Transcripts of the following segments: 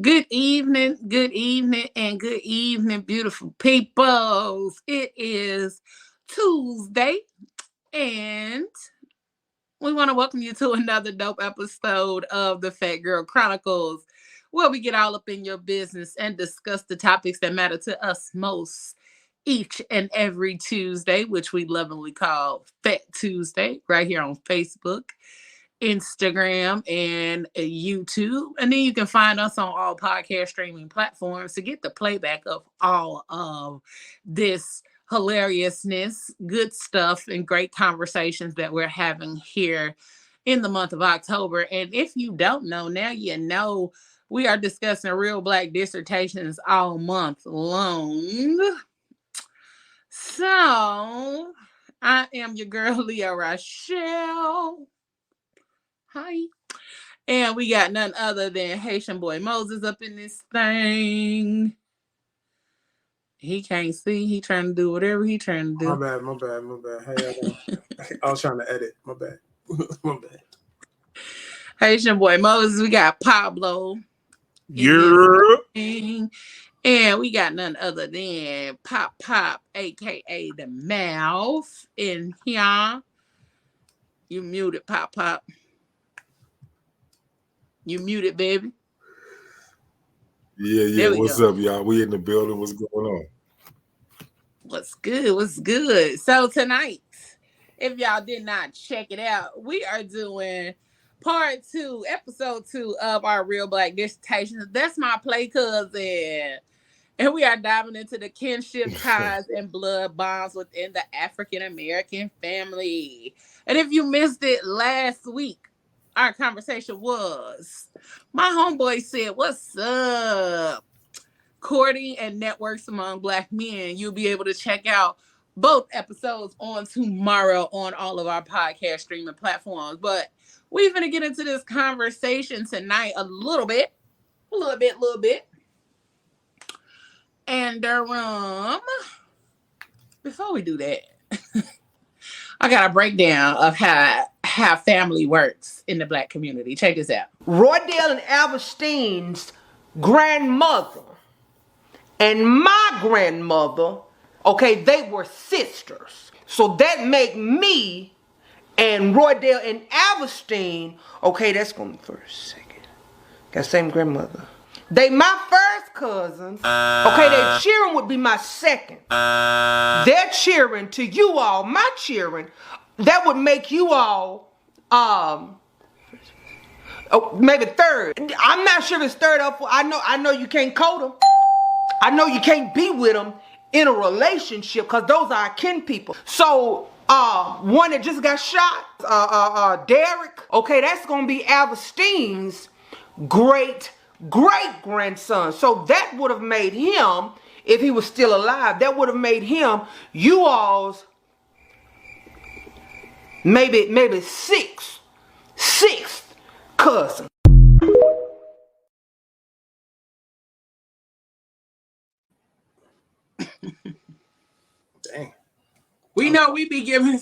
Good evening, and good evening, beautiful peoples. It is Tuesday, and we want to welcome you to another dope episode of the Phat Girl Chronicles, where we get all up in your business and discuss the topics that matter to us most each and every Tuesday, which we lovingly call Phat Tuesday, right here on Facebook, Instagram, and YouTube. And then you can find us on all podcast streaming platforms to get the playback of all of this hilariousness, good stuff, and great conversations that we're having here in the month of October. And if you don't know, now you know we are discussing real black dissertations all month long. So I am your girl, Leah Rochelle. Hi. And we got none other than Haitian boy Moses up in this thing. He can't see. He trying to do whatever he trying to do. My bad. Hey, I was trying to edit. My bad. My bad. Haitian boy Moses. We got Pablo. Yeah. And we got none other than Pop, a.k.a. the Mouth in here. You muted, Pop. You muted, baby. Yeah. What's up, y'all? We in the building. What's going on? What's good? So tonight, if y'all did not check it out, we are doing part 2, episode 2 of our Real Black Dissertations. That's my play cousin. And we are diving into the kinship ties and blood bonds within the African American family. And if you missed it last week, our conversation was, my homeboy said, what's up? Courting and networks among Black men. You'll be able to check out both episodes on tomorrow on all of our podcast streaming platforms. But we're going to get into this conversation tonight a little bit. And before we do that, I got a breakdown of how family works in the Black community. Check this out. Roydale and Alberstein's grandmother and my grandmother, okay, they were sisters. So that make me and Roydale and Alberstein, okay, that's going to be first, second. Got same grandmother. They my first cousins. Okay, their cheering would be my second. Their cheering to you all, my cheering, that would make you all maybe third. I'm not sure if it's third or fourth. I know you can't code them. I know you can't be with them in a relationship because those are our kin people. So one that just got shot, Derek, okay, that's gonna be Alberstein's great grandson. So that would have made him, if he was still alive, that would have made him you all's maybe sixth cousin. Dang. We know we be giving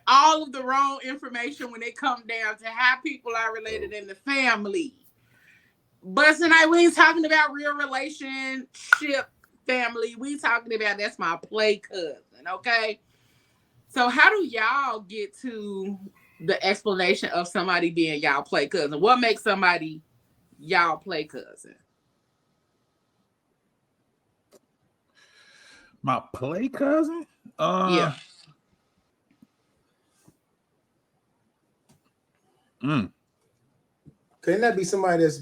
all of the wrong information when it comes down to how people are related in the family. But tonight we ain't talking about real relationship family. We talking about that's my play cousin, okay? So how do y'all get to the explanation of somebody being y'all play cousin? What makes somebody y'all play cousin? My play cousin? Yeah. Couldn't that be somebody that's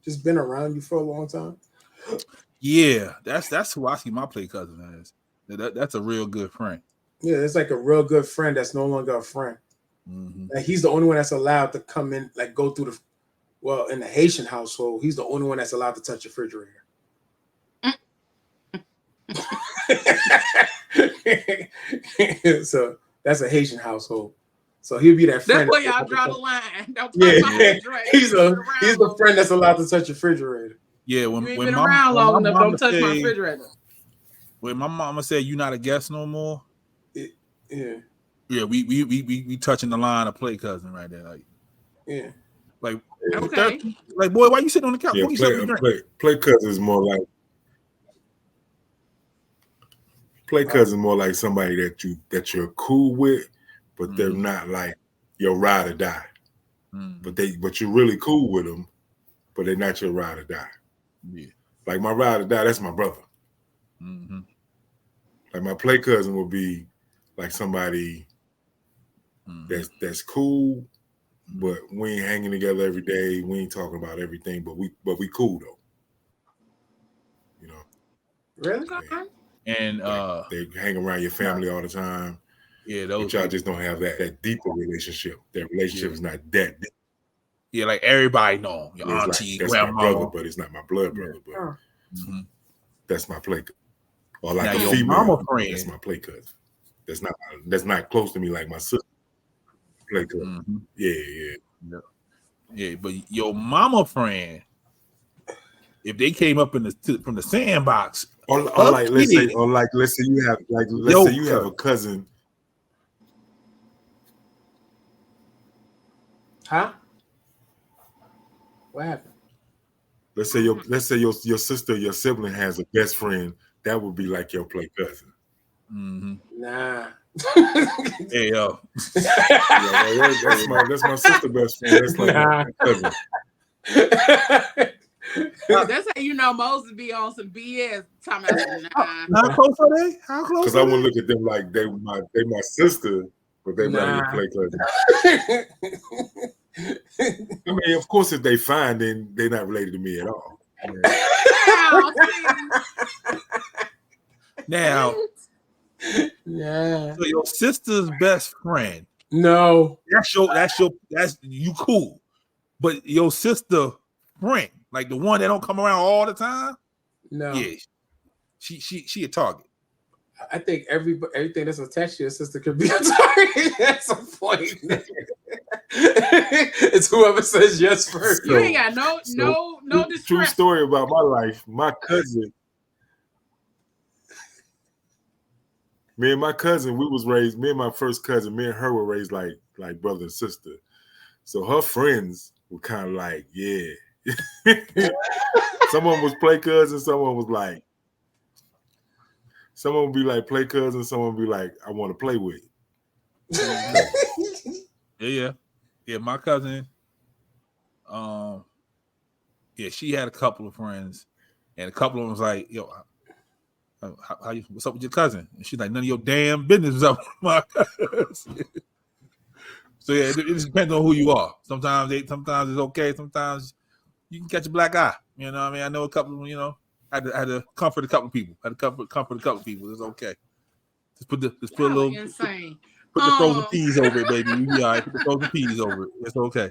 just been around you for a long time? Yeah, that's who I see my play cousin as. That's a real good friend. Yeah, it's like a real good friend that's no longer a friend. Mm-hmm. Like he's the only one that's allowed to come in, like go through in the Haitian household, he's the only one that's allowed to touch the refrigerator. So that's a Haitian household. So he'll be that friend. That's where y'all draw the line. Don't touch Yeah, my refrigerator. he's the friend that's allowed to touch the refrigerator. Yeah, when my enough, don't touch my refrigerator. When my mama said you're not a guest no more. Yeah. Yeah, we touching the line of play cousin right there. Like, yeah. Like, Okay. like, boy, why you sitting on the couch? Yeah, Boy, you should be drinking. play cousin is more like somebody that you're cool with, but they're not like your ride or die. But you're really cool with them, but they're not your ride or die. Yeah. Like my ride or die, that's my brother. Like my play cousin will be like somebody that's cool, but we ain't hanging together every day. We ain't talking about everything, but we cool though. You know. Really? And they hang around your family all the time. Yeah, but y'all just don't have that deeper relationship. That relationship is not that deep. Yeah, like everybody know your auntie, that's grandma, my brother, but it's not my blood brother. But that's my play cousin. Or like now a your female, mama friend. That's my play cousin. That's not close to me like my sister. Play cousin. Yeah. But your mama friend, if they came up from the sandbox, or like let's say you have a cousin. Huh? What happened? Let's say your sister, your sibling has a best friend. That would be like your play cousin. Nah. Hey yo. That's my sister best friend. That's like my cousin. That's how you know Moses be on some BS. Talking about How close are they? How close? Because I wouldn't look at them like they my sister, but they might be play cousin. I mean, of course, if they fine, then they're not related to me at all. Now, yeah. So your sister's best friend. No. That's you cool. But your sister friend, like the one that don't come around all the time. No. Yeah. She a target. I think everything that's attached to your sister could be a target at some point. It's whoever says yes first. You ain't got no distress. True story about my life. My cousin. Me and my cousin, me and my first cousin, me and her were raised like brother and sister. So her friends were kind of like, yeah. Someone was play cousin, someone would be like play cousin, someone would be like, I want to play with. Yeah. My cousin, she had a couple of friends, and a couple of them was like, yo, what's up with your cousin? And she's like, none of your damn business is up with my cousin. So yeah, it just depends on who you are. Sometimes it's okay. Sometimes you can catch a black eye. You know what I mean? I know a couple of them, I had to comfort a couple of people. It's okay. Just put a little insane. Put the frozen peas over it, baby. You be all right. Put the frozen peas over it. It's okay.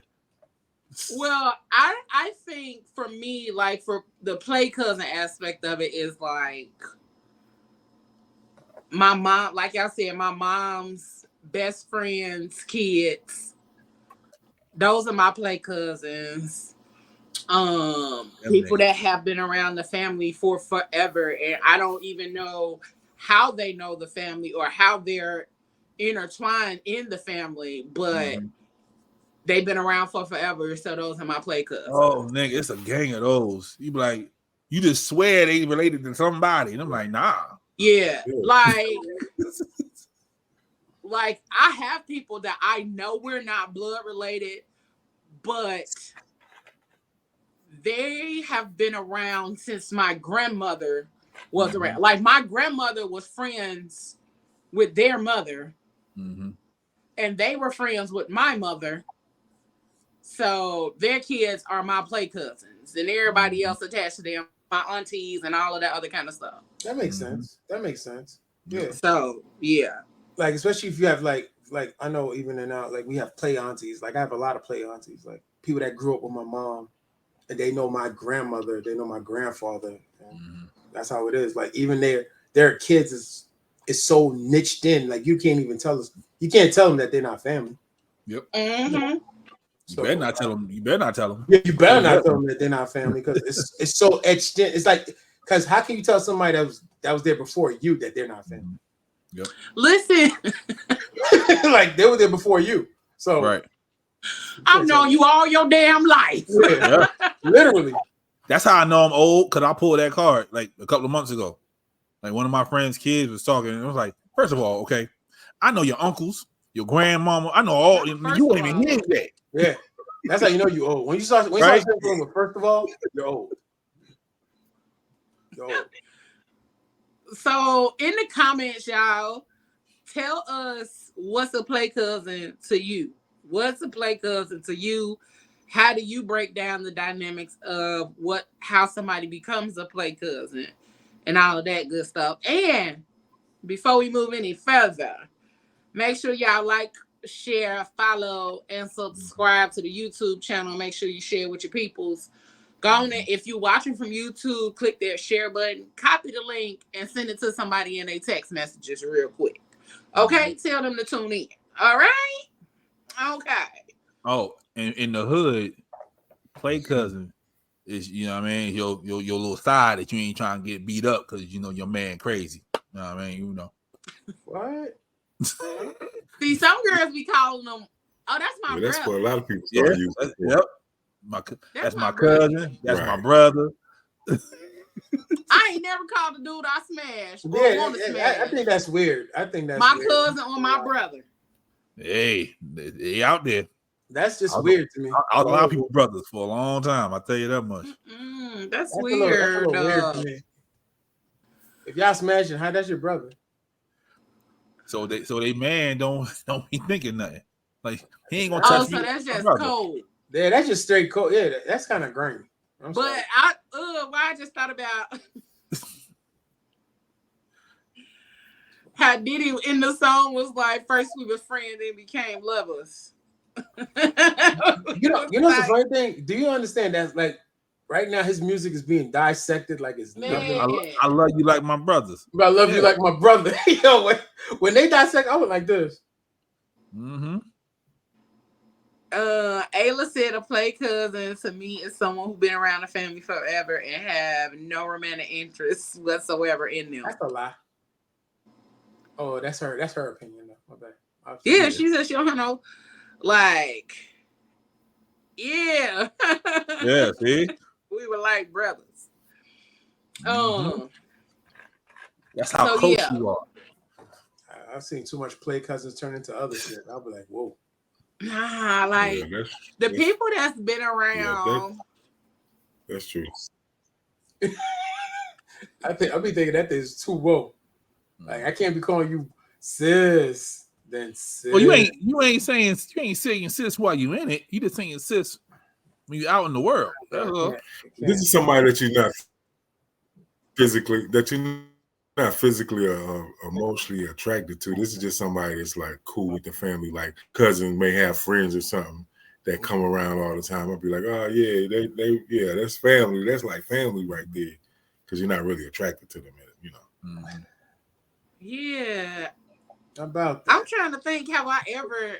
Well, I think for me, like for the play cousin aspect of it is like my mom, like y'all said, my mom's best friends' kids. Those are my play cousins. People that have been around the family for forever, and I don't even know how they know the family or how they're intertwined in the family, but they've been around for forever. So those are my play cousins. Oh, nigga, it's a gang of those. You be like, you just swear they related to somebody, and I'm like, nah. Yeah, like I have people that I know we're not blood related, but they have been around since my grandmother was around. Like my grandmother was friends with their mother, and they were friends with my mother. So their kids are my play cousins, and everybody else attached to them, my aunties and all of that other kind of stuff. That makes sense. Yeah. So yeah. Like especially if you have like I know even now like we have play aunties. Like I have a lot of play aunties, like people that grew up with my mom, and they know my grandmother, they know my grandfather. That's how it is. Like even their kids is so niched in. Like you can't tell them that they're not family. Yep. So, you better not tell them. Yeah, you better not tell them that they're not family because it's so etched in. It's like because how can you tell somebody that was there before you that they're not family? Yep. Listen, like they were there before you. So right. I've known you all your damn life. Yeah, literally. That's how I know I'm old, because I pulled that card like a couple of months ago. Like one of my friends' kids was talking, and it was like, first of all, okay, I know your uncles, your grandmama. I know all. You won't even hear that. Yeah, that's how you know you old. When you start saying, first of all, you're old. You're old. So in the comments, y'all, tell us what's a play cousin to you. What's a play cousin to you? How do you break down the dynamics of how somebody becomes a play cousin and all of that good stuff? And before we move any further, make sure y'all like, share, follow, and subscribe to the YouTube channel. Make sure you share with your peoples. Go on there. If you're watching from YouTube, click that share button, copy the link, and send it to somebody in their text messages real quick. Okay? Tell them to tune in. All right? Okay. Oh, and in the hood, play cousin is, you know what I mean, your little side that you ain't trying to get beat up because you know your man crazy. You know what I mean? You know. What? See, some girls be calling them, oh, that's my brother. That's what a lot of people start using. Yep. That's my cousin. That's my brother. I ain't never called the dude I smashed or want to smash. I think that's weird. I think that's my weird. cousin or my brother. Hey, they out there. That's just weird to me. I was a lot of people brothers for a long time. I tell you that much. That's weird. That's a little weird to me. If y'all smashing, how that's your brother? So they man don't be thinking nothing. Like he ain't gonna touch me. Oh, so that's just cold. Yeah, that's just straight cold. Yeah, that's kind of grainy. But I just thought about how Diddy in the song was like, first we were friends, then became lovers. you know the funny thing? Do you understand that like right now his music is being dissected like it's nothing? I love you like my brothers. I love you like my brother. Yo, when they dissect, I was like this. Mm-hmm. Ayla said a play cousin to me is someone who's been around the family forever and have no romantic interest whatsoever in them. That's a lie. Oh, that's her opinion though. My bad. Yeah, she said she don't have no like. Yeah. Yeah, see? we were like brothers. That's how close you are. I've seen too much play cousins turn into other shit. I'll be like, whoa. Nah, like the people that's been around. That's true. I'll be thinking that is too woke. Like I can't be calling you sis, then sis. Well, you ain't saying sis while you in it. You just saying sis when you out in the world. This is somebody that you're not physically emotionally attracted to. This is just somebody that's like cool with the family. Like cousins may have friends or something that come around all the time. I'll be like, oh yeah, that's family. That's like family right there, because you're not really attracted to them, you know. Mm-hmm. Yeah. About that. I'm trying to think how I ever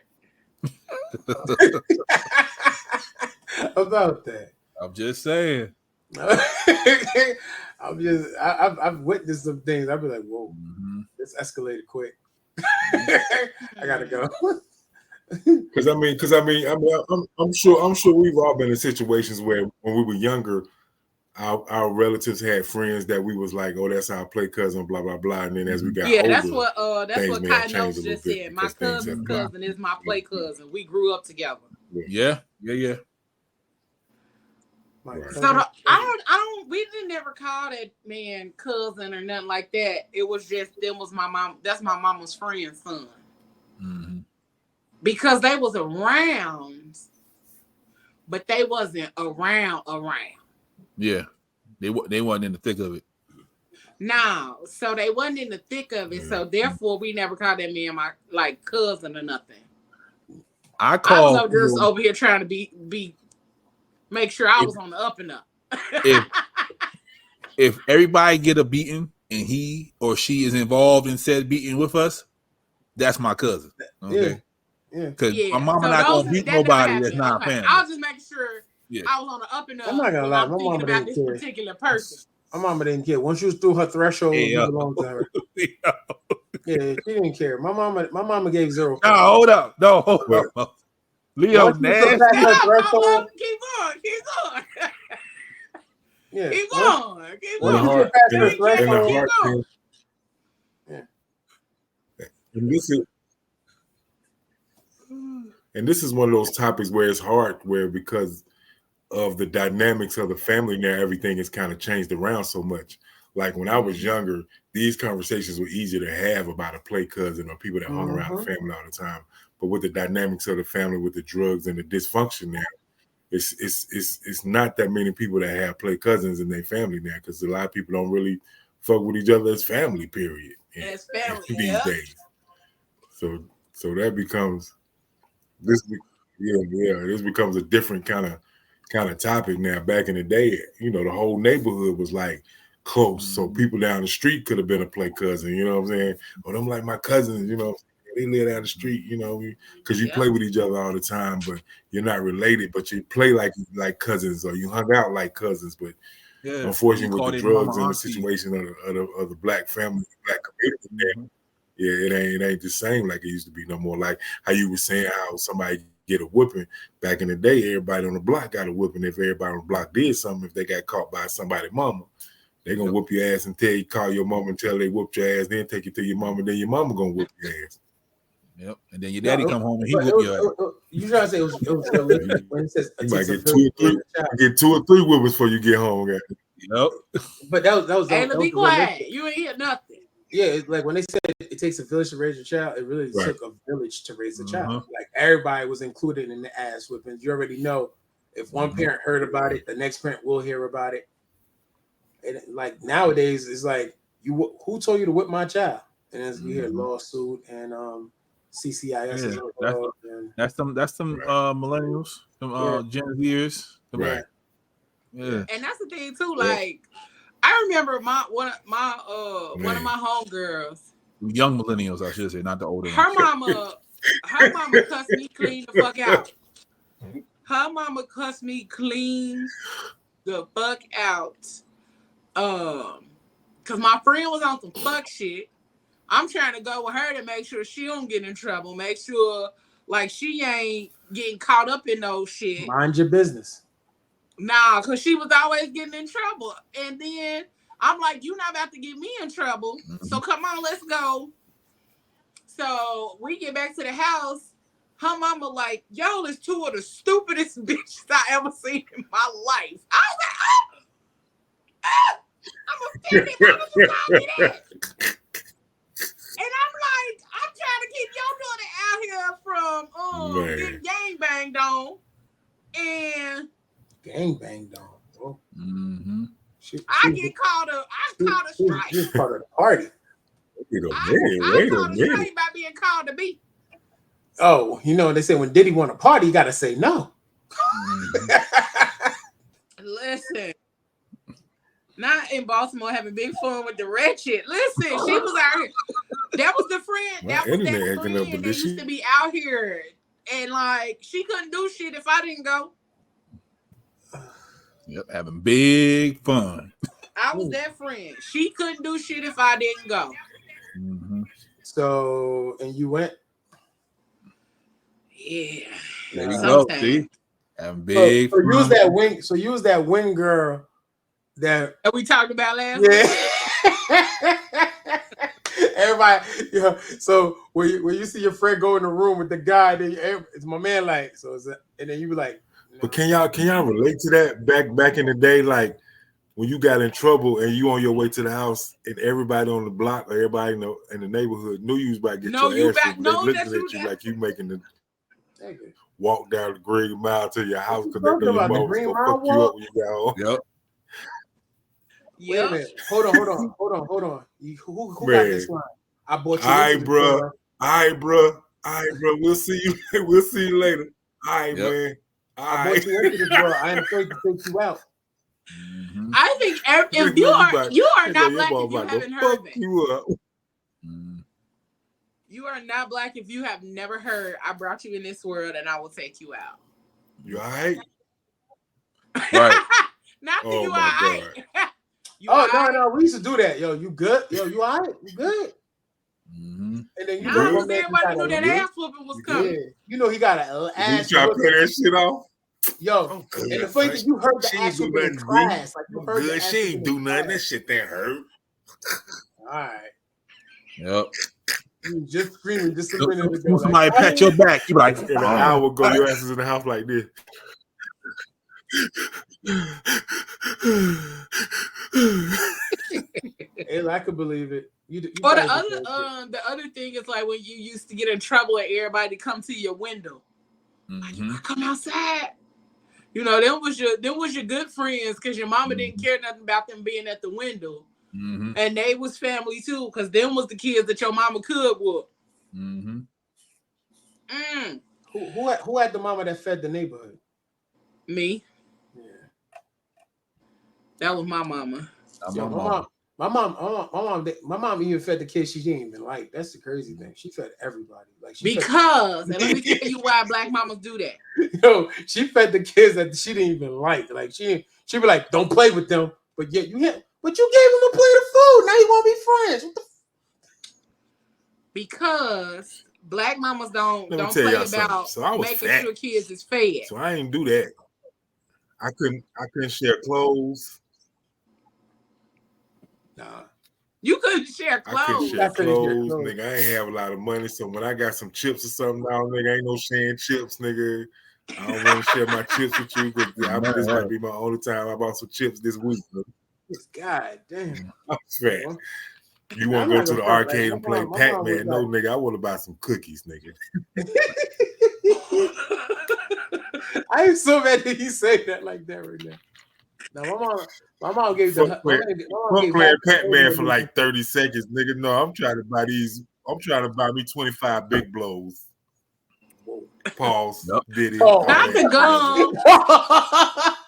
about that. I'm just saying. I've witnessed some things. I'll be like, whoa, this escalated quick. I gotta go. Because I'm sure we've all been in situations where when we were younger, our relatives had friends that we was like, oh, that's our play cousin, blah blah blah. And then as we got older, that's what Kai Notes just said. My cousin's cousin is my play cousin. We grew up together. Yeah. So we didn't never call that man cousin or nothing like that. It was just my mom. That's my mama's friend's son. Mm-hmm. Because they was around, but they wasn't around. Yeah, they wasn't in the thick of it. No, so they wasn't in the thick of it. So therefore, we never called that man my like cousin or nothing. I was just over here trying to be make sure I was on the up and up. if everybody get a beating and he or she is involved in said beating with us, that's my cousin. Okay. Yeah. Because my mama not gonna beat nobody that's not a family. I was just making sure I was on the up and up. I'm not gonna lie, I'm thinking about this particular person. My mama didn't care. Once you was through her threshold, you belonged to her. Yeah, she didn't care. My mama gave zero. No, hold up. Leo Once you nasty. surpass Shut that up, threshold, keep going. yeah. Keep going. Keep And the Once you going. heart, surpass and the the, and the threshold, Keep heart going. thing. yeah. And this is one of those topics where it's hard, where because of the dynamics of the family now, everything has kind of changed around so much. Like when I was younger, these conversations were easier to have about a play cousin or people that hung around the family all the time. But with the dynamics of the family, with the drugs and the dysfunction now, it's not that many people that have play cousins in their family now, because a lot of people don't really fuck with each other as family, period. As family, these days. So that becomes this becomes a different kind of topic now. Back in the day, the whole neighborhood was like close, so people down the street could have been a play cousin. You know what I'm saying? Or I'm like my cousins. They live down the street. Because you play with each other all the time, but you're not related. But you play like cousins, or you hung out like cousins. But unfortunately, with the drugs and the situation of the black family, black community, it ain't the same like it used to be no more. Like how you were saying how somebody get a whooping back in the day, everybody on the block got a whooping. If everybody on the block did something, if they got caught by somebody's mama, they gonna whoop your ass and call your mama and tell they whooped your ass, then take you to your mama, then your mama gonna whoop your ass. Yep, and then your daddy come home and he whoop your ass. You trying to say it was realistic when it says you might get two or three whoopings before you get home. Yep. But that was hey, be quiet. You ain't hear nothing. Yeah, it's like when they said it takes a village to raise a child, it really took a village to raise a child. Like everybody was included in the ass whippings. You already know if one parent heard about it, the next parent will hear about it. And like nowadays, it's like who told you to whip my child? And as we hear lawsuit and CCIS. That's some millennials, some Gen Zers. Right. Yeah. And that's the thing too. Like I remember one of my homegirls. Young millennials, I should say, not the older Her ones. Her mama cussed me clean the fuck out. Her mama cussed me clean the fuck out. Cause my friend was on some fuck shit. I'm trying to go with her to make sure she don't get in trouble. Make sure like she ain't getting caught up in those shit. Mind your business. Nah, cause she was always getting in trouble. And then I'm like, you're not about to get me in trouble. So come on, let's go. So we get back to the house. Her mama like, y'all is two of the stupidest bitches I ever seen in my life. I was like, I'm offended. Why would you call me that? And I'm like, I'm trying to keep your daughter out here from getting gang banged on. And gang banged on. Oh. I get called a strike. She was part of the party. Wait a I called a strike by being called a B. Oh, they say when Diddy want to party, you gotta say no. Listen. Not in Baltimore having big fun with the red shit. Listen, she was out here. That was the friend. That was that friend that used to be out here. And like she couldn't do shit if I didn't go. Yep, having big fun. I was that friend. She couldn't do shit if I didn't go. So, and you went? Yeah. There you go. See? Having big fun. Use that wing. So use that wing girl that we talked about last week. Everybody, so when you see your friend go in the room with the guy, then it's my man, like, so it's and then you be like, but can y'all relate to that back in the day, like when you got in trouble and you on your way to the house and everybody on the block or everybody in the neighborhood knew you was about to get your ass whipped, looking at you like you making the walk down the Green Mile to your house because they know your mom was gonna fuck you up when you got home. Yep. Wait a minute. Hold on. Who got this line? I bought you. All right, bro. We'll see you. We'll see you later. All right, man. I bought you into this world. I ain't afraid to take you out. I think if you are not black if you haven't heard it. You are not black if you have never heard. I brought you in this world and I will take you out. You all right? Right. Not that you all right. No. We used to do that. Yo, you good? Yo, you all right? You good? And then you I know, understand why they knew that ass whooping was coming. yeah, you know he got an You ass. try to play that shit off. Yo, I'm good. and the funny thing, you heard the She ass ain't do whooping in nothing, class. B. Like you I'm heard the good. ass She ain't whooping do in nothing. class. That shit that hurt. All right. Yep. You was just screaming just a So, minute ago. so somebody Like, pat your back, you be like, And an hour ago, your ass is in the house like this. and I could believe it. You Or probably did that the other thing is like when you used to get in trouble and everybody come to your window. Like, you gotta come outside. You know, them was your good friends because your mama didn't care nothing about them being at the window. And they was family too, because them was the kids that your mama could whoop. Who had the mama that fed the neighborhood? Me. Yeah. That was my mama. Yo, my mom even fed the kids she didn't even like. That's the crazy thing. She fed everybody. Like and let me tell you why black mamas do that. Yo, she fed the kids that she didn't even like. Like she be like, don't play with them. But yet but you gave him a plate of food. Now you want to be friends. What the because black mamas don't play about making fat. sure kids is fed. So I ain't do that. I couldn't share clothes. Nah. You couldn't share clothes. I couldn't share clothes, nigga. I ain't have a lot of money, so when I got some chips or something now, nigga, ain't no sharing chips, nigga. I don't want to share my chips with you because this might be my only time I bought some chips this week. God damn. I'm fat. You want to go to the arcade and play Pac-Man? No, nigga, I want to buy some cookies, nigga. I am so mad that he said that like that right now. Now, my mom gave the playing Pac-Man for like 30 seconds, nigga. No, I'm trying to buy me 25 big blows. Pause. Did it? Not the gum.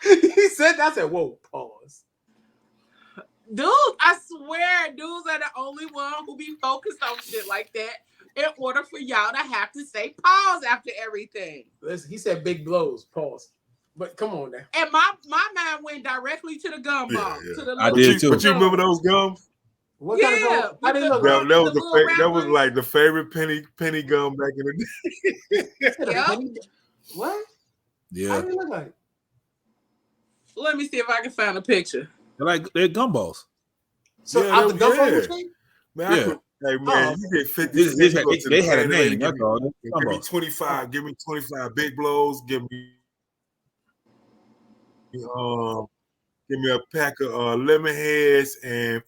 He said that. I said, whoa, pause. Dude, I swear, dudes are the only one who be focused on shit like that in order for y'all to have to say pause after everything. Listen, he said big blows, pause. But come on now. And my mind went directly to the gum ball. To the I did too. But you remember those gums? What kind of gum? I didn't know that was like the favorite penny gum back in the day. Yep. What? Yeah. How do you look like? Let me see if I can find a picture. They're gumballs. So out the gumball machine? Man, hey man, you get 50 cents. They had a name. Give me 25. Give me 25 big blows. Give me a pack of lemon heads and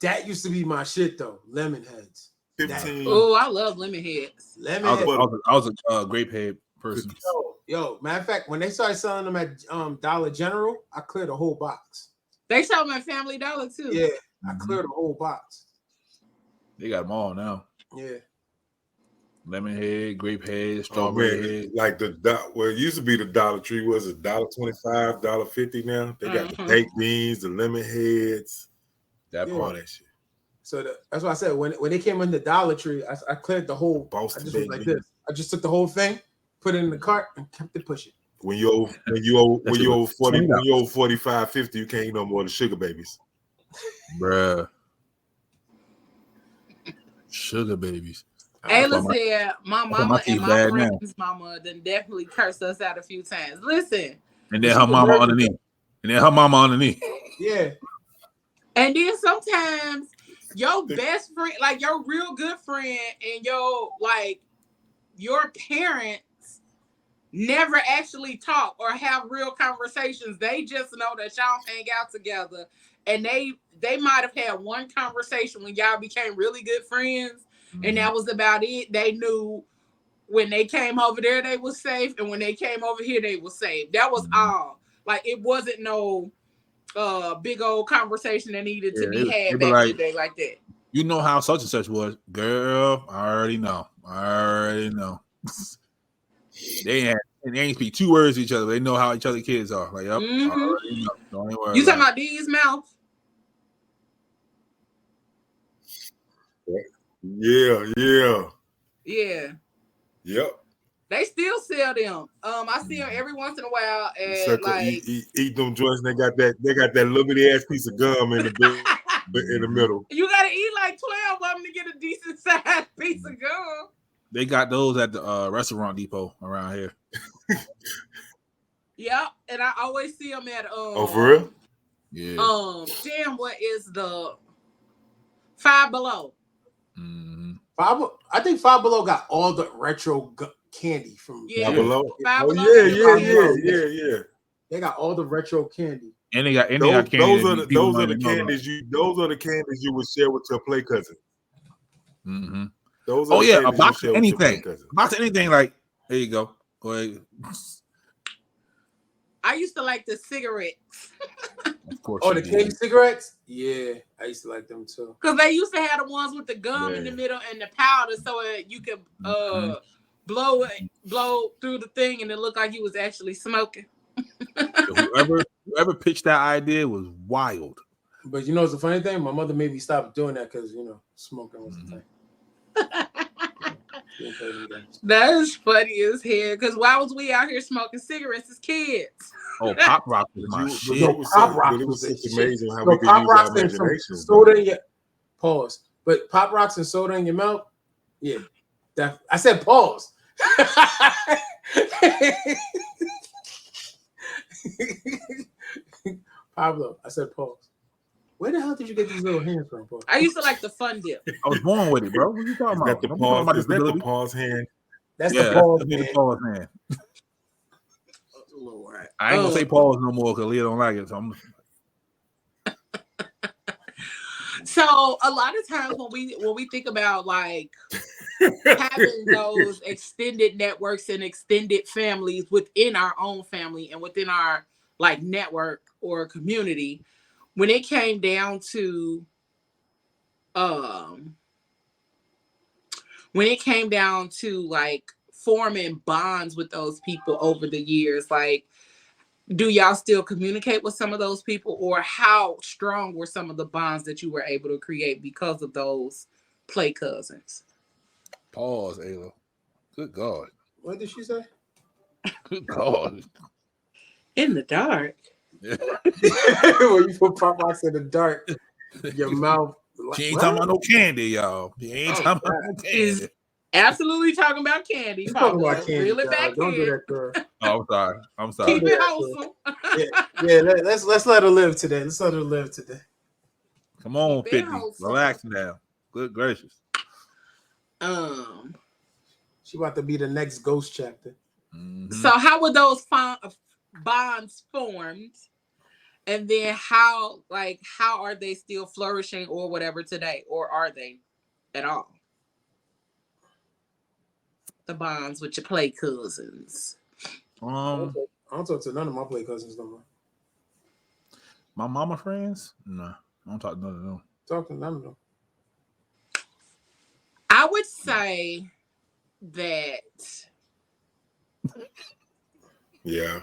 that used to be my shit though. Lemon heads. 15. Oh, I love lemon heads. Lemon I heads. was a grape head person. Yo, matter of fact, when they started selling them at Dollar General, I cleared a whole box. They sell them at Family Dollar too. Yeah, I cleared a whole box. They got them all now. Yeah. Lemon head, grape head, strawberry head. Like it used to be the Dollar Tree was $1.25, $1.50 now. They got the baked beans, the lemon heads, all that shit. So that's why I said when they came in the Dollar Tree, I cleared the whole. Boston, I just went like this. I just took the whole thing, put it in the cart, and kept it pushing. When you over 40, when you over 45, 50, you can't eat no more than sugar babies. Bruh. Sugar babies. Ayla said, my mama and my friend's mama then definitely cursed us out a few times. Listen. And then her mama underneath. Yeah. And then sometimes your best friend, like your real good friend and your parents never actually talk or have real conversations. They just know that y'all hang out together. And they might have had one conversation when y'all became really good friends. And that was about it. They knew when they came over there, they was safe. And when they came over here, they was safe. That was all. Like, it wasn't no big old conversation that needed to be had back in the day like that. You know how such and such was. Girl, I already know. They ain't speak two words to each other. They know how each other kids are. Like, yep, I already know. Don't even worry. You talking about D's mouth? Yeah. Yep. They still sell them. I see them every once in a while. And eat them joints. They got that little bitty ass piece of gum in the middle. You got gotta eat like 12 of them to get a decent sized piece of gum. They got those at the restaurant depot around here. Yep, and I always see them at Oh, for real? Yeah. Damn, what is the Five Below? Mm-hmm. I think Five Below got all the retro candy from Yeah. Five Below. Five Oh Below. yeah. They got all the retro candy. And they got candy. Those are the candies you would share with your play cousin. Mm-hmm. Those are a box of anything. Box of anything. Like, there you go. Go ahead. I used to like the cigarettes. Of course. Oh, the candy cigarettes? Yeah, I used to like them too. Because they used to have the ones with the gum in the middle and the powder, so you could blow through the thing and it looked like you was actually smoking. Whoever pitched that idea was wild. But you know, it's the funny thing. My mother made me stop doing that because smoking was the thing. That is funny as hell. Because why was we out here smoking cigarettes as kids? Oh, Pop Rock was my shit. It's amazing how we could Pop use Rocks our and some imagination. soda in your pause. But Pop Rocks and soda in your mouth, yeah. I said pause. Pablo, I said pause. Where the hell did you get these little hands from, bro? I used to like the Fun Dip. I was born with it, bro. What are you talking about? Is that the pause hand? That's the pause hand. The pause hand. Lord. I ain't gonna say pause no more because Leah don't like it. So a lot of times when we think about like having those extended networks and extended families within our own family and within our like network or community, when it came down to like forming bonds with those people over the years, like, do y'all still communicate with some of those people, or how strong were some of the bonds that you were able to create because of those play cousins? Pause, Ayla. Good God. What did she say? Good God. In the dark. Yeah. When you put Pop Rocks in the dark, your mouth. She ain't talking about no candy, y'all. She ain't talking about no candy. She's absolutely talking about candy. Talking about candy. Reel it back Don't in. do that, girl. Oh, I'm sorry. Keep it wholesome. Yeah. Let's let her live today. Let's let her live today. Come on, Keep it 50. wholesome. Relax now. Good gracious. She about to be the next ghost chapter. Mm-hmm. So how were those bonds formed? And then how are they still flourishing or whatever today? Or are they at all? The bonds with your play cousins. I don't talk to none of my play cousins no more. My mama friends? No, I don't talk to none of them. Talk to none of them. I would say that. Yeah.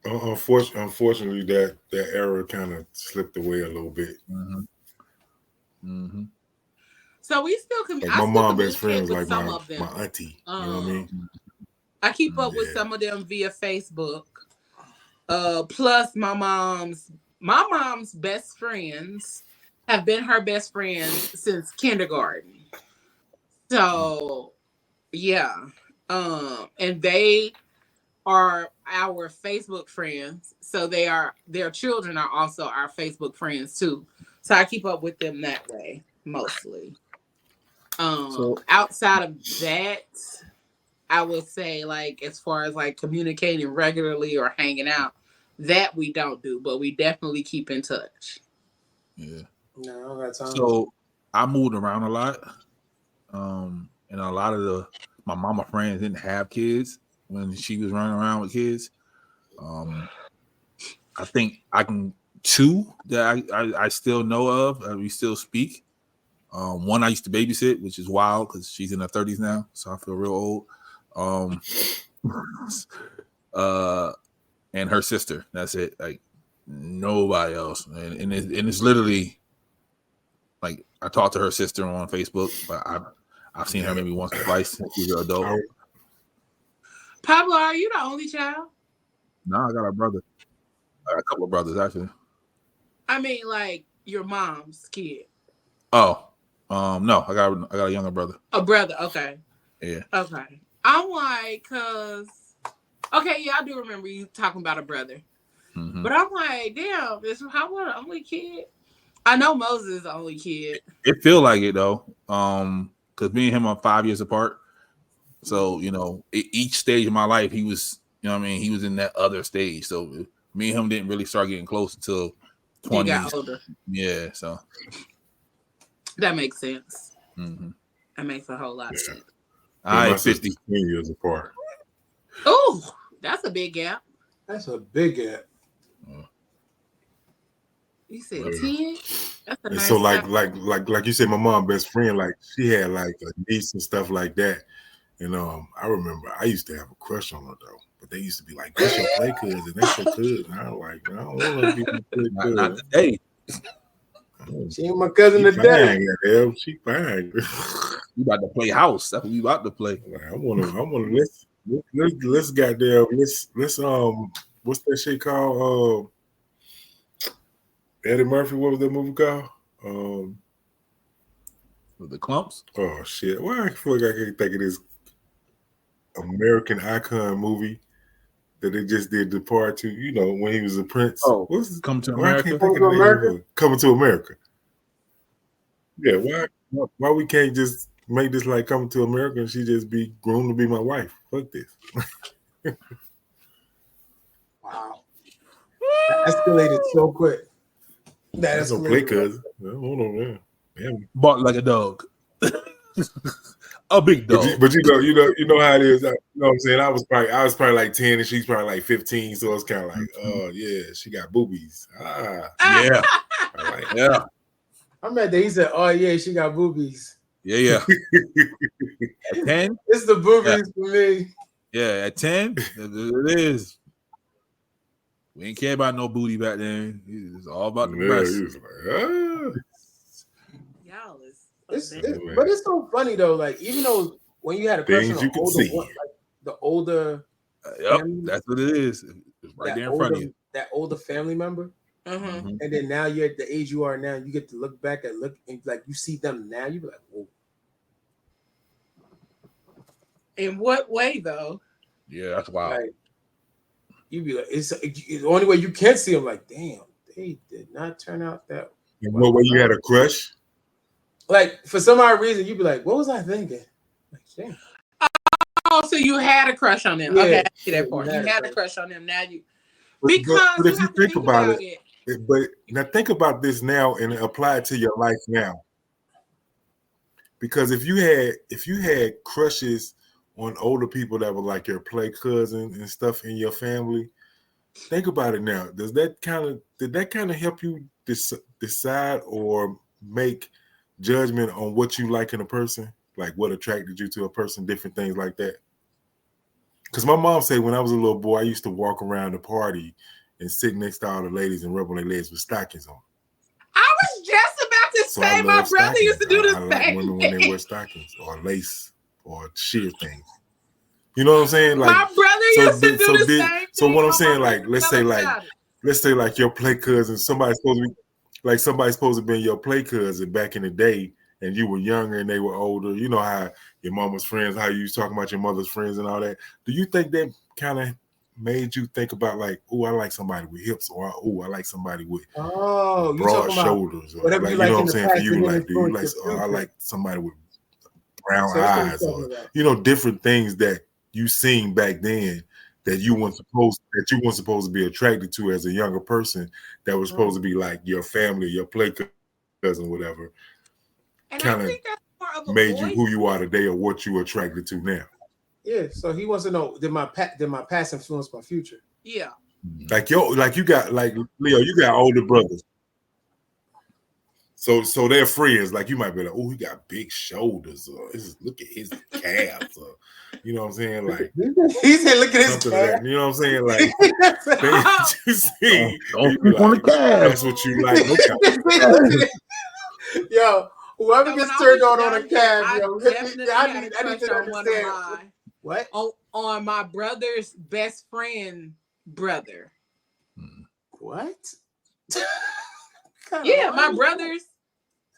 Unfortunately, that era kind of slipped away a little bit. Mm-hmm. Mm-hmm. So we still my mom best friend was like my auntie. You know what I mean? I keep up with some of them via Facebook. Plus my mom's best friends have been her best friends since kindergarten. So yeah. And they are our Facebook friends. So their children are also our Facebook friends too. So I keep up with them that way mostly. Outside of that, I would say, like, as far as like communicating regularly or hanging out, that we don't do, but we definitely keep in touch. Yeah. No, I don't got time. So I moved around a lot. And a lot of my mama friends didn't have kids when she was running around with kids. I think two that I still know of, we still speak. One I used to babysit, which is wild because she's in her 30s now, so I feel real old. And her sister. That's it. Like nobody else. And it's literally like I talked to her sister on Facebook, but I've seen her maybe once or twice since she was an adult. Pablo, are you the only child? No, I got a brother. I got a couple of brothers actually. I mean, like your mom's kid. Oh, no, I got a younger brother. A brother, okay. Yeah. Okay. I'm like, cause okay, yeah, I do remember you talking about a brother. Mm-hmm. But I'm like, damn, is Howard the only kid? I know Moses is the only kid. It feel like it though. Because me and him are 5 years apart. So, each stage of my life, he was, he was in that other stage. So me and him didn't really start getting close until 20s. He got older. Yeah, so. That makes sense. Mm-hmm. That makes a whole lot of sense. My 50 years apart. Oh, that's a big gap. That's a big gap. You said 10? That's a nice so gap. like you said, my mom's best friend, like she had like a niece and stuff like that. And I remember I used to have a crush on her though. But they used to be like, that's your play cousin, that's your cousin. I was like, I don't want to be my play cousin. Not today. She ain't my cousin today. She fine. We about to play house. That's what we about to play. Like, I wanna let's goddamn let's what's that shit called? Eddie Murphy, what was that movie called? The Clumps? Oh shit. Why I feel like I can't think of this American Icon movie that they just did the part to, when he was a prince. Oh, Come to America. Coming to America. Yeah, why we can't just make this like Coming to America and she just be grown to be my wife? Fuck this. Wow. That escalated so quick. That's no play cousin. Hold on, man. Damn. Bark like a dog. A big dog. But you know how it is. You know what I'm saying? I was probably like 10 and she's probably like 15. So it's kind of like, oh yeah, she got boobies. Yeah. Yeah. I'm mad that he said, oh yeah, she got boobies. Yeah. At 10? It's the boobies for me. Yeah, at 10, it is. We ain't care about no booty back then. It's all about the breast. Y'all is but it's so funny though. Like even though when you had a crush on the older, that's what it is. It's right there in front of you. That older family member, and then now you're at the age you are now. You get to look back and like you see them now. You be like, whoa. In what way though? Yeah, that's wild. Like, you be like, it's the only way you can see them. Like, damn, they did not turn out that. In what way you had a crush? Like for some odd reason, you'd be like, "What was I thinking?" Like, damn. Oh, so you had a crush on them? Yeah, okay, I see that part. You had a crush on them. Now you but if you think about it, but now think about this now and apply it to your life now. Because if you had crushes on older people that were like your play cousin and stuff in your family, think about it now. Did that kind of help you decide or make judgment on what you like in a person, like what attracted you to a person, different things like that? Because my mom said when I was a little boy, I used to walk around the party and sit next to all the ladies and rub on their legs with stockings on. I was just about to say my brother used to do the same. I like women when they wear stockings or lace or sheer things. You know what I'm saying? Like my brother used to do the same thing. So what I'm saying, like let's say like your play cousin, somebody's supposed to be your play cousin back in the day, and you were younger and they were older. You know how your mama's friends, how you was talking about your mother's friends and all that. Do you think that kind of made you think about like, oh, I like somebody with hips, or oh, I like somebody with broad shoulders, or whatever like, you like, know what I'm saying? For you, like, do you like? I like somebody with brown eyes, or different things that you seen back then that you weren't supposed to be attracted to as a younger person, that was supposed to be like your family, your play cousin, whatever. And kind I think that's more of a made you who you are today, or what you attracted to now. Yeah, so he wants to know, did my past influence my future? Yeah. Like you got like Leo, you got older brothers. So they're friends. Like you might be like, oh, he got big shoulders, or look at his calves, or you know what I'm saying? Like he said, look at his calves. You know what I'm saying? Like you see, on the calves. That's what you like. Yo, whoever gets turned on a calf, yo, I need to understand. What? On my brother's best friend brother. What? Yeah, my brother's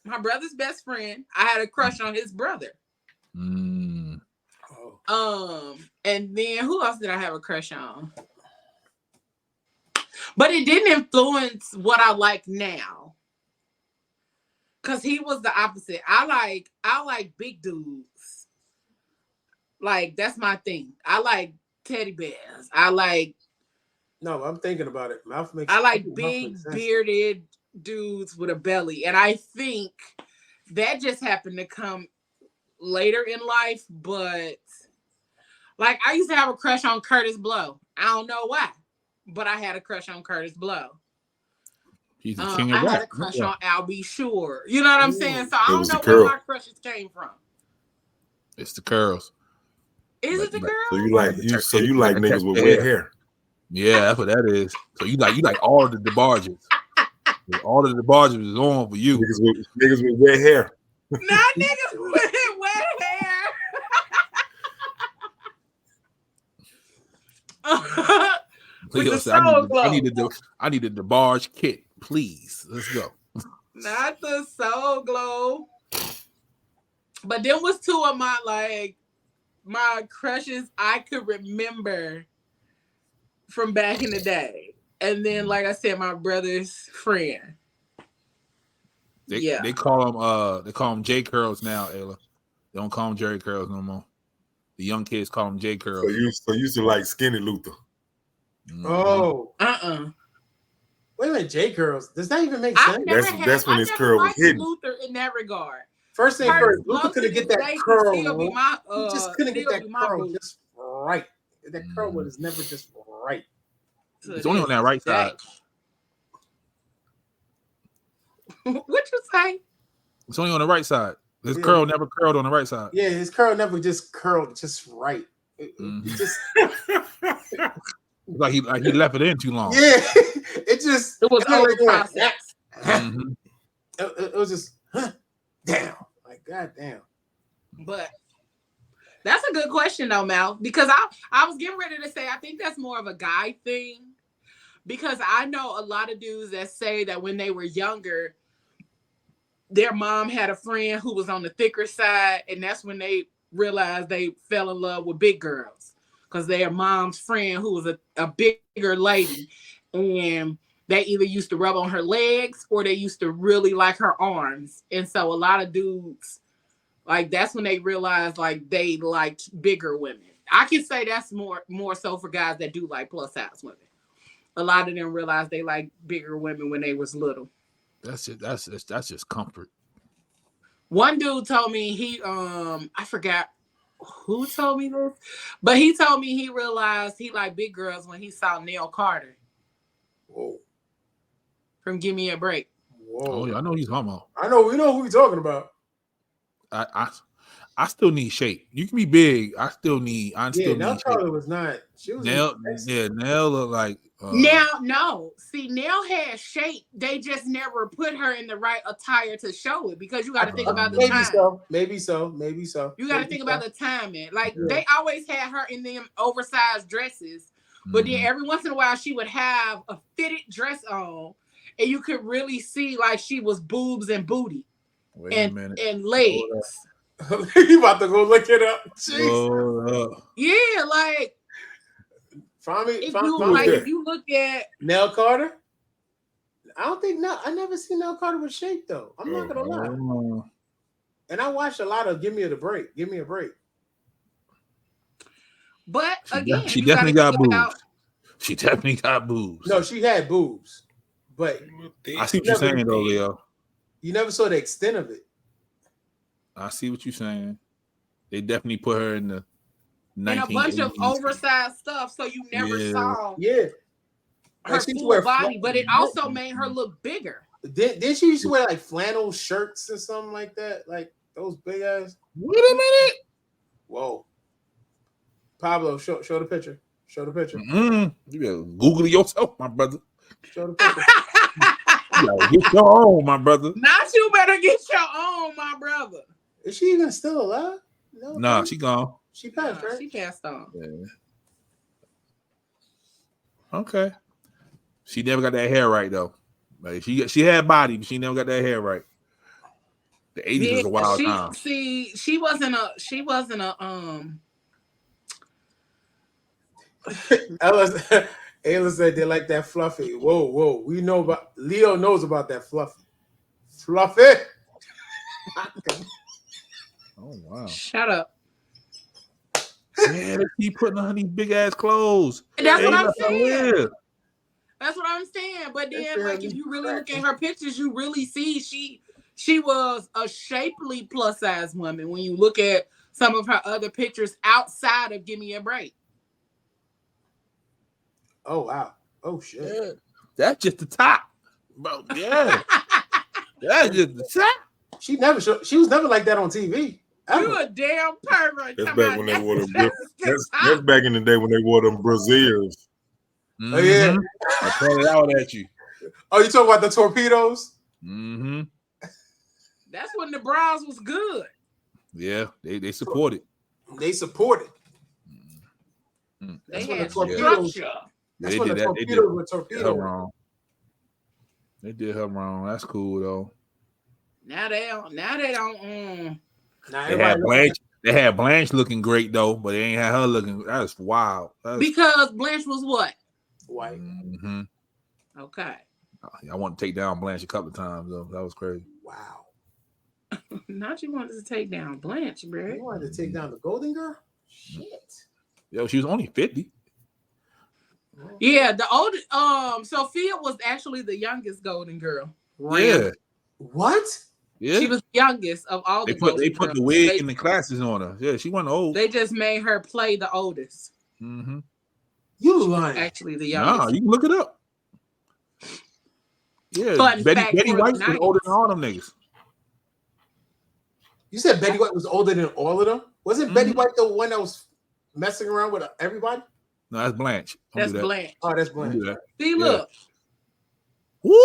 my brother's best friend. I had a crush on his brother. Mm. And then who else did I have a crush on? But it didn't influence what I like now. Cause he was the opposite. I like big dudes. Like that's my thing. I like teddy bears. No, I'm thinking about it. I like big bearded dudes with a belly. And I think that just happened to come later in life, but like I used to have a crush on Curtis Blow. I don't know why, but I had a crush on Curtis Blow. He's the king of I rap. had a crush on Al B. Sure. You know what I'm saying? So I It don't was know the where curl. my crushes came from. It's the curls. Is it the girl? So you like niggas with wet hair. Yeah, that's what that is. So you like all of the DeBarges. All of the DeBarges is on for you. Niggas with wet hair. Not niggas with wet hair. With Leo the said, soul glow. I need a DeBarge kit, please. Let's go. Not the soul glow. But then was two of my crushes I could remember from back in the day. And then, like I said, my brother's friend. They call them J curls now, Ayla. They don't call them Jerry curls no more. The young kids call them J curls. So you used to like skinny Luther. Mm-hmm. Oh. Wait a minute, J curls. Does that even make sense? That's when his curl was hidden. Luther in that regard. First thing first, Luther couldn't get that curl. He just couldn't get that curl just right. That curl was never just right. It's only on that right side. What you say? It's only on the right side. His curl never curled on the right side. Yeah, his curl never just curled just right. It just like he left it in too long. Yeah, it was over process. It was just damn, like goddamn. But that's a good question though, Mal, because I was getting ready to say I think that's more of a guy thing, because I know a lot of dudes that say that when they were younger, their mom had a friend who was on the thicker side, and that's when they realized they fell in love with big girls, because their mom's friend who was a bigger lady, and they either used to rub on her legs or they used to really like her arms. And so a lot of dudes, like that's when they realized like they liked bigger women. I can say that's more so for guys that do like plus size women. A lot of them realized they like bigger women when they was little. That's just comfort. One dude told me I forgot who told me this, but he told me he realized he liked big girls when he saw Neil Carter. Whoa. From Give Me a Break. Whoa. Oh yeah, I know he's homo. We know who you're talking about. I still need shape. You can be big. I still need Nell Carter shape. was not. She was Nell looked like no. See, Nell had shape. They just never put her in the right attire to show it, because you got to think about the time. Maybe so. You got to think about the timing. Like they always had her in them oversized dresses, but then every once in a while she would have a fitted dress on, and you could really see like she was boobs and booty and legs. You about to go look it up? Jeez. Yeah, like if you look at Nell Carter, I never seen Nell Carter with shape though. I'm not gonna lie. And I watched a lot of Give Me a Break. But again, she definitely got boobs. She definitely got boobs. No, she had boobs, but I see what you're saying though, Leo. You never saw the extent of it. I see what you're saying. They definitely put her in the and a bunch of oversized stuff, so you never saw her full body, but it also made her look bigger. Didn't she used to wear like flannel shirts or something like that? Like those big ass. Wait a minute. Whoa. Pablo, show the picture. Show the picture. You better Google it yourself, my brother. Show the picture. You gotta get your own, my brother. Not you better get your own, my brother. Is she even still alive? No, nah, she gone. She passed, right? She passed on. Yeah. Okay. She never got that hair right though. Like she had body, but she never got that hair right. The 80s was a wild time. She wasn't a Ayla said they like that fluffy. Whoa. We know about Leo knows about that fluffy. Fluffy. Oh wow. Shut up. Yeah, they keep putting on these big ass clothes. That's what I'm let her saying. live. That's what I'm saying. But then, That's like, if you really look at her pictures, you really see she was a shapely plus size woman when you look at some of her other pictures outside of Give Me a Break. Oh wow. Oh shit. Yeah. That's just the top. Bro, yeah. That's just the top. She was never like that on TV. Ever. You a damn pervert. That's back when they wore them. That's back in the day when they wore them brassieres. Oh yeah. I pointed out at you. Oh, you talking about the torpedoes? Mm-hmm. That's when the bras was good. Yeah, they supported. They supported. They when had the torpedoes. structure. That's They when did the that. torpedoes were They did her torpedoes. wrong. They did her wrong. That's cool though. Now they don't. Now They had Blanche. They had Blanche looking great though, but they ain't had her looking. That's wild. Because Blanche was what? White. Mm-hmm. Okay. I want to take down Blanche a couple of times though. That was crazy. Wow. Not you wanted to take down Blanche, bro. You wanted to take down the Golden Girl? Shit. Yo, she was only 50. Yeah, the oldest. Sophia was actually the youngest Golden Girl. Yeah. What? Yeah. She was the youngest of all the Golden They put Girls. the wig and the glasses on her. Yeah, she wasn't old. They just made her play the oldest. Mm-hmm. You lying? Actually, the youngest. Nah, you can look it up. Yeah, Fun fact Betty for White the was older than all them niggas. You said Betty White was older than all of them? Wasn't Betty White the one that was messing around with everybody? No, that's Blanche. Don't That's do that. Blanche. Oh, that's Don't Blanche. do that. See, look. Woo!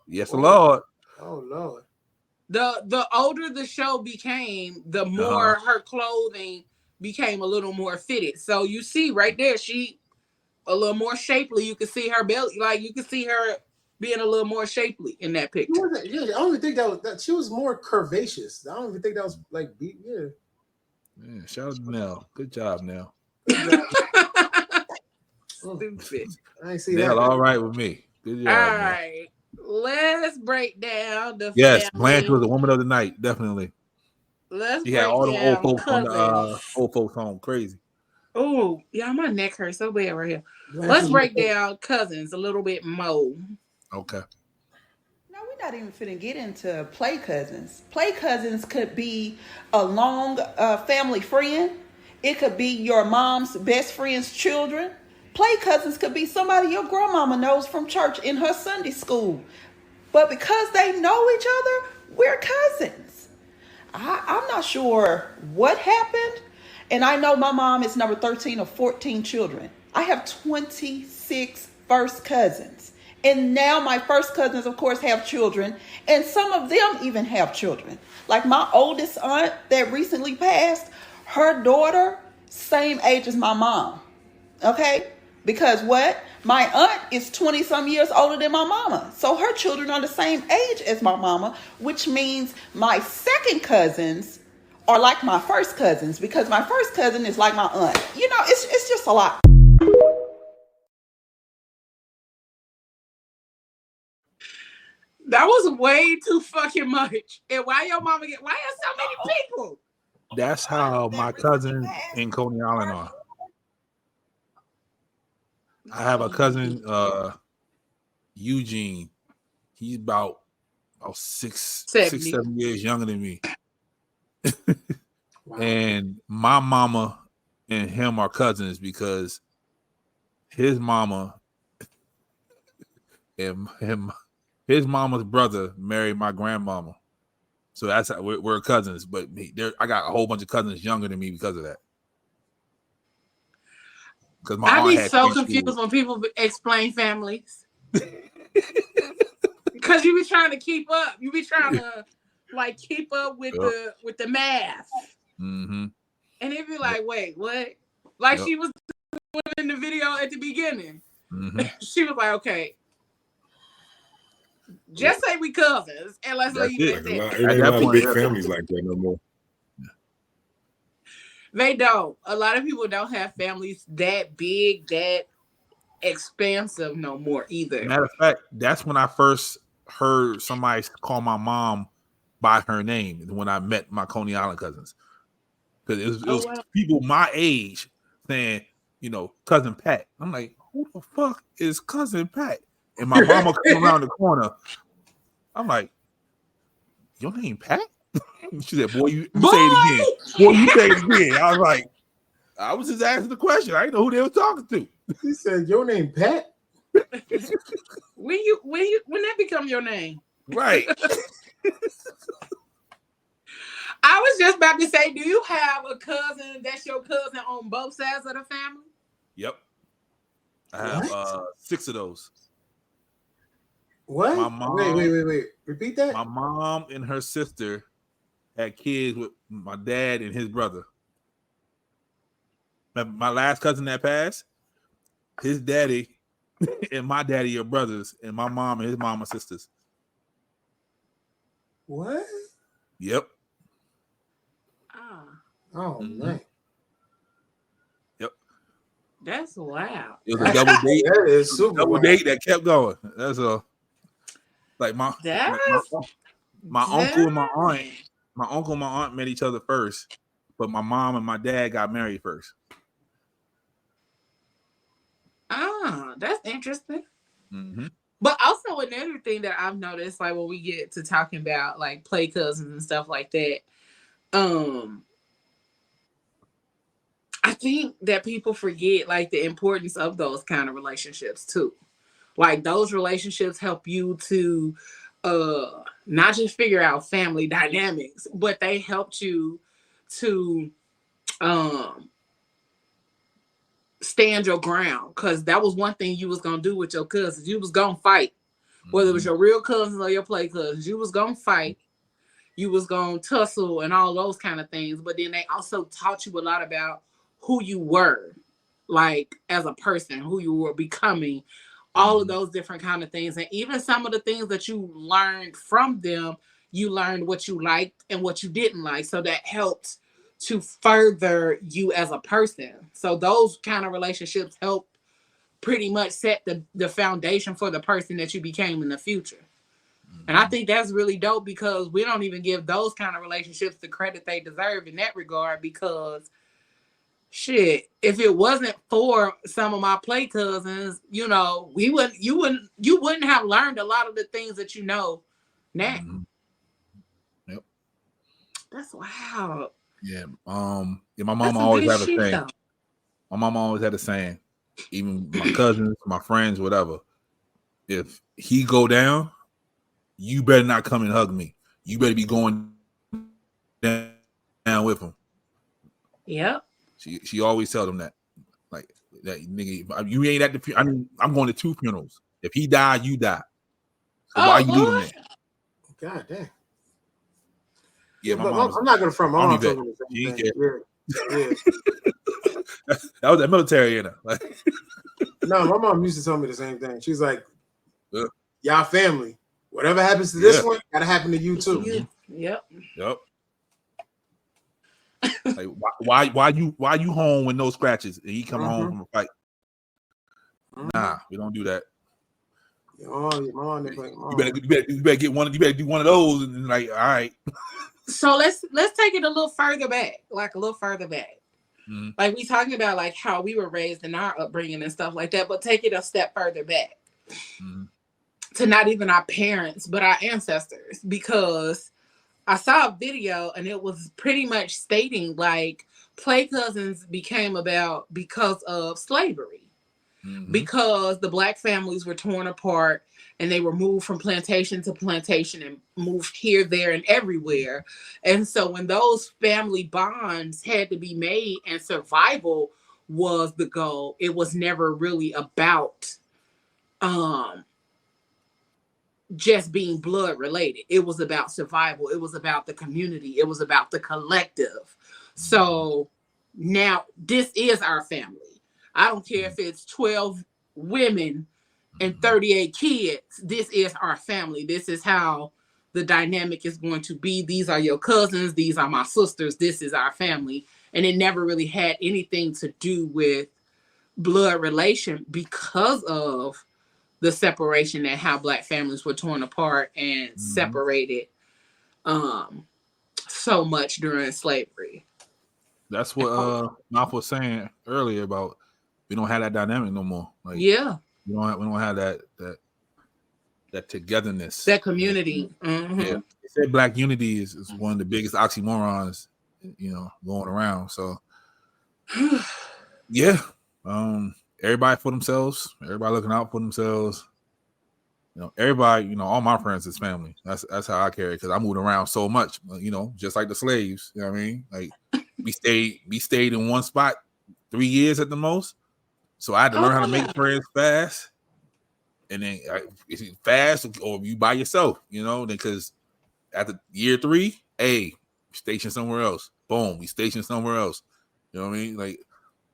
Yes, Lord. Oh Lord. The older the show became, the more her clothing became a little more fitted. So you see right there, she a little more shapely. You can see her belly, like you can see her being a little more shapely in that picture. I don't even think that she was more curvaceous. I don't even think that was like yeah. Yeah, shout out to Nell. Good job, Nell. Stupid. I ain't see Nell, that. all right with me. Good job. All Nell. right. Let's break down the Yes, family. Blanche was the woman of the night, definitely. Let's She break had all them old down folks on the cousins. old folks home. Crazy. Oh, yeah, my neck hurts so bad right here. Let's break down cousins a little bit more. Okay. No, we're not even finna get into play cousins. Play cousins could be a long family friend. It could be your mom's best friend's children. Play cousins could be somebody your grandmama knows from church in her Sunday school. But because they know each other, we're cousins. I'm not sure what happened. And I know my mom is number 13 of 14 children. I have 26 first cousins. And now my first cousins, of course, have children. And some of them even have children. Like my oldest aunt that recently passed, her daughter, same age as my mom. Okay? Because what? My aunt is 20 some years older than my mama. So her children are the same age as my mama, which means my second cousins are like my first cousins because my first cousin is like my aunt. You know, it's just a lot. That was way too fucking much. And why your mama why are so many people? That's how my cousin in Coney Island are. I have a cousin, Eugene. He's about 7 years younger than me. Wow. And my mama and him are cousins because his mama and his mama's brother married my grandmama. So that's how we're cousins. But I got a whole bunch of cousins younger than me because of that. Because my aunt I be had so three confused schools. when people explain families. Because you be trying to keep up. You be trying to like keep up with the math. Mm-hmm. And it be like, wait, what? Like she was doing in the video at the beginning. Mm-hmm. She was like, okay. Just say we cousins, and let's That's leave it. it at that. It ain't a that lot of point, big families like that no more. They don't. A lot of people don't have families that big, that expansive no more either. Matter of fact, that's when I first heard somebody call my mom by her name when I met my Coney Island cousins. Because it was wow. people my age saying, cousin Pat. I'm like, who the fuck is cousin Pat? And my mama come around the corner. I'm like, your name Pat? She said, boy, you say it again. Boy, you say it again. I was like, I was just asking the question. I didn't know who they were talking to. He said, your name Pat? When that become your name? Right. I was just about to say, do you have a cousin that's your cousin on both sides of the family? Yep. I have 6 of those. What? My mom, wait. Repeat that? My mom and her sister had kids with my dad and his brother. My last cousin that passed, his daddy and my daddy are brothers, and my mom and his mom are sisters. What? Yep. Oh, man. Yep. That's wild. It was a double date. That is super Double wild. date that kept going. That's like my uncle and my aunt. My uncle and my aunt met each other first, but my mom and my dad got married first. That's interesting. Mm-hmm. But also another thing that I've noticed, like when we get to talking about like play cousins and stuff like that, I think that people forget like the importance of those kind of relationships too. Like those relationships help you to not just figure out family dynamics, but they helped you to stand your ground, because that was one thing you was gonna do with your cousins. You was gonna fight, whether it was your real cousins or your play cousins. You was gonna fight, you was gonna tussle and all those kind of things. But then they also taught you a lot about who you were, like as a person, who you were becoming, all of those different kind of things. And even some of the things that you learned from them, you learned what you liked and what you didn't like. So that helped to further you as a person. So those kind of relationships help pretty much set the foundation for the person that you became in the future. And I think that's really dope, because we don't even give those kind of relationships the credit they deserve in that regard. Because shit, if it wasn't for some of my play cousins, you wouldn't have learned a lot of the things that you know now. Yep. That's wild. Yeah. My mom always had a saying. Though. My mom always had a saying. Even my cousins, my friends, whatever. If he go down, you better not come and hug me. You better be going down with him. Yep. She always tell them that. Like that nigga, you ain't at the I'm going to 2 funerals. If he die, you die. So why you leaving there? God damn. Yeah, my mom. I'm not gonna front. My mom told me the same thing. Yeah. That was that military in her. Like, no, my mom used to tell me the same thing. She's like, y'all family. Whatever happens to this one, gotta happen to you too. Yep. Like why you home with no scratches and he come home from a fight? Nah, we don't do that. You better get one. You better do one of those, and like, all right. So let's take it a little further back, Like we talking about like how we were raised in our upbringing and stuff like that, but take it a step further back to not even our parents, but our ancestors, because I saw a video and it was pretty much stating like play cousins became about because of slavery. Because the black families were torn apart and they were moved from plantation to plantation and moved here, there, and everywhere. And so when those family bonds had to be made and survival was the goal, it was never really about just being blood related. It was about survival. It was about the community. It was about the collective. So now this is our family. I don't care if it's 12 women and 38 kids, this is our family. This is how the dynamic is going to be. These are your cousins. These are my sisters. This is our family. And it never really had anything to do with blood relation because of the separation and how Black families were torn apart and separated so much during slavery. That's what Mouth was saying earlier about we don't have that dynamic no more. Like, yeah, we don't have that togetherness, that community. Yeah, they said Black unity is one of the biggest oxymorons, going around. So yeah, everybody for themselves. Everybody looking out for themselves. Everybody. All my friends is family. That's how I carry it, because I moved around so much. Just like the slaves. You know what I mean? Like we stayed in one spot 3 years at the most. So I had to learn how to make friends fast. And then is it fast or you by yourself, because after year 3, we station somewhere else. Boom, we stationed somewhere else. You know what I mean? Like,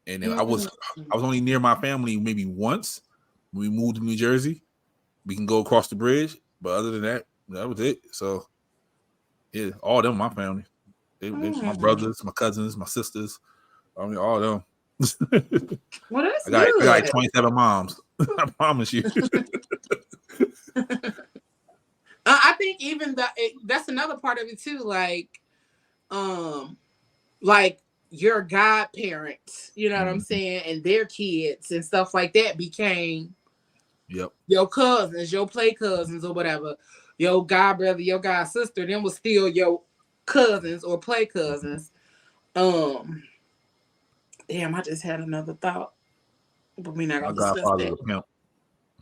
and then I was only near my family maybe once when we moved to New Jersey. We can go across the bridge, but other than that, that was it. So yeah, all of them my family. They my brothers, my cousins, my sisters. I mean, all of them. Well, that's I got good. 27 moms. I promise you. I think even that's another part of it too. Like your godparents, you know what I'm saying, and their kids and stuff like that became your cousins, your play cousins or whatever. Your god brother, your god sister, them was still your cousins or play cousins. Damn, I just had another thought, but we're not gonna discuss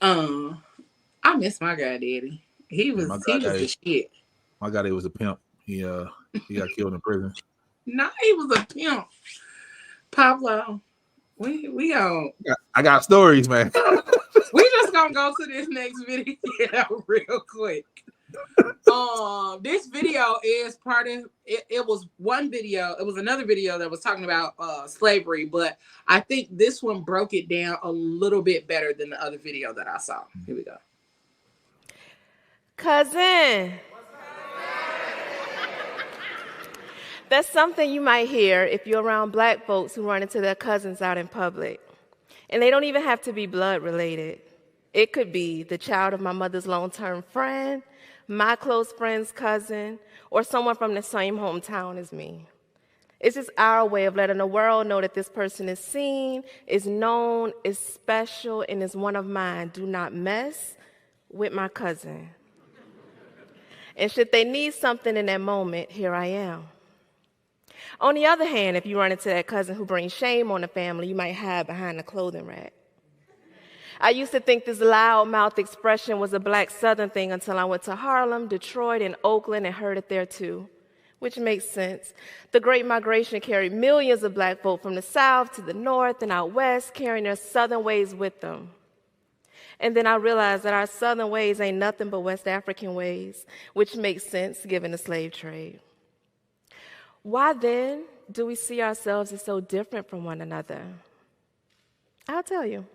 that. I miss my goddaddy. He was the shit. My goddaddy was a pimp. He got killed in prison. No, he was a pimp. Pablo, we on. I got stories, man. We just gonna go to this next video real quick. This video is part of it. It was one video. It was another video that was talking about slavery, but I think this one broke it down a little bit better than the other video that I saw. Here we go. Cousin. That's something you might hear if you're around Black folks who run into their cousins out in public. And they don't even have to be blood related. It could be the child of my mother's long-term friend, my close friend's cousin, or someone from the same hometown as me. It's just our way of letting the world know that this person is seen, is known, is special, and is one of mine. Do not mess with my cousin. And should they need something in that moment, here I am. On the other hand, if you run into that cousin who brings shame on the family, you might hide behind the clothing rack. I used to think this loudmouth expression was a Black Southern thing until I went to Harlem, Detroit, and Oakland and heard it there too, which makes sense. The Great Migration carried millions of Black folk from the South to the North and out West, carrying their Southern ways with them. And then I realized that our Southern ways ain't nothing but West African ways, which makes sense given the slave trade. Why then do we see ourselves as so different from one another? I'll tell you.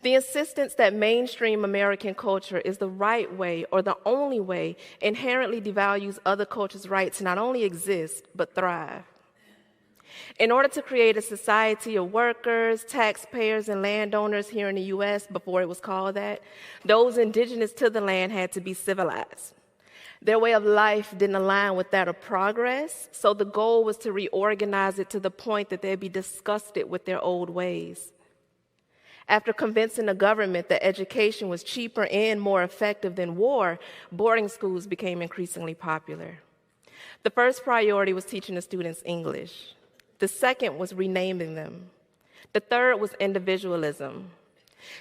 The insistence that mainstream American culture is the right way or the only way inherently devalues other cultures' right to not only exist, but thrive. In order to create a society of workers, taxpayers, and landowners here in the U.S., before it was called that, those indigenous to the land had to be civilized. Their way of life didn't align with that of progress, so the goal was to reorganize it to the point that they'd be disgusted with their old ways. After convincing the government that education was cheaper and more effective than war, boarding schools became increasingly popular. The first priority was teaching the students English. The second was renaming them. The third was individualism.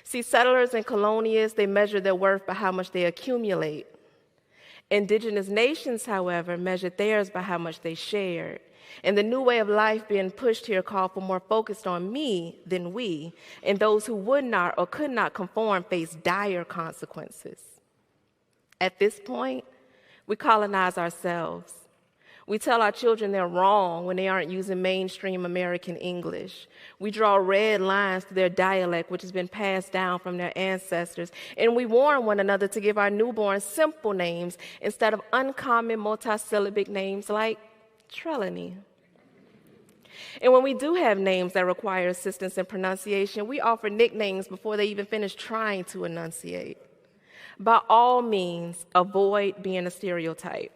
See, settlers and colonialists, they measure their worth by how much they accumulate. Indigenous nations, however, measured theirs by how much they shared. And the new way of life being pushed here called for more focus on me than we, and those who would not or could not conform faced dire consequences. At this point, we colonize ourselves. We tell our children they're wrong when they aren't using mainstream American English. We draw red lines to their dialect, which has been passed down from their ancestors. And we warn one another to give our newborns simple names instead of uncommon multisyllabic names like Trelawney. And when we do have names that require assistance in pronunciation, we offer nicknames before they even finish trying to enunciate. By all means, avoid being a stereotype.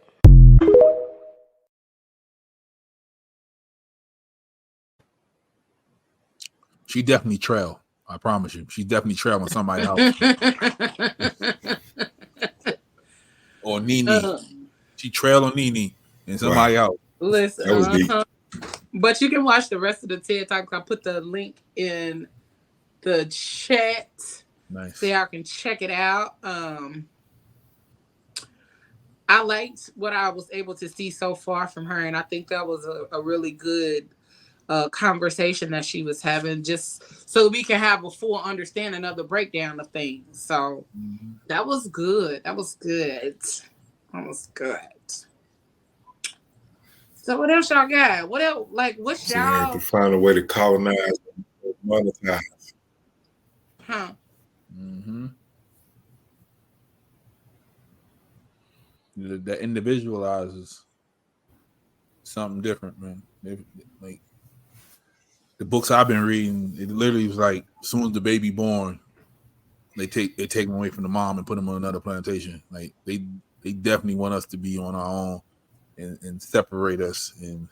She definitely trail. I promise you. She definitely trail on somebody else. Or Nene. She trail on Nene and somebody else. Listen, that was deep. But you can watch the rest of the TED Talk. I put the link in the chat. Nice. So y'all can check it out. I liked what I was able to see so far from her, and I think that was a really good conversation that she was having, just so we can have a full understanding of the breakdown of things. So that was good. That was good. That was good. So what else y'all got? What else? Like, what's So you have y'all? to find a way to colonize and monetize. Huh? Mm-hmm. That individualizes something different, man. Like the books I've been reading, it literally was like, as soon as the baby born, they take him away from the mom and put him on another plantation. Like they definitely want us to be on our own and separate us, and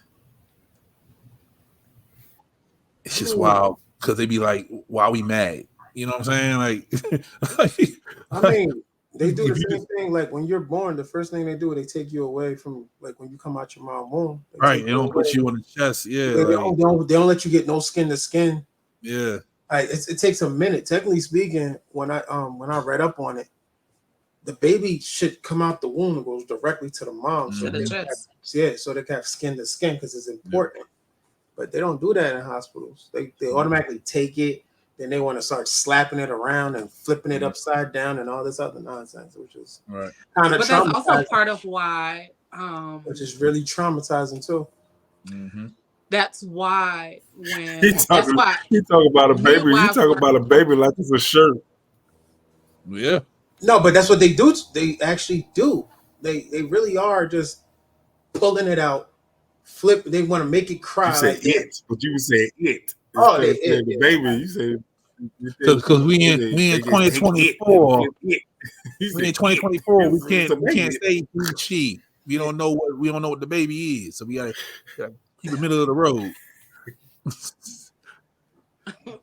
it's just wild because they be like, "Why we mad?" You know what I'm saying? Like, I mean, they do the same thing. Like when you're born, the first thing they do, they take you away from, like when you come out your mom's womb. Right, they don't put you on the chest. Yeah, they don't let you get no skin to skin. Yeah, it takes a minute. Technically speaking, when I read up on it, the baby should come out the womb and goes directly to the mom. So they can have skin to skin because it's important. But they don't do that in hospitals. They automatically take it. Then they want to start slapping it around and flipping it upside down and all this other nonsense, which is right. kind of But that's also part of why, which is really traumatizing too. Mm-hmm. That's why when He talk about a baby. He talk about a baby like it's a shirt. Yeah. No, but that's what they do. They actually do. They really are just pulling it out, flip. They want to make it cry. You say like it, but you say it. Oh, they the baby. You say because we in 2024. We in 2024. We can't say he, she. We don't know what the baby is. So we gotta keep the middle of the road.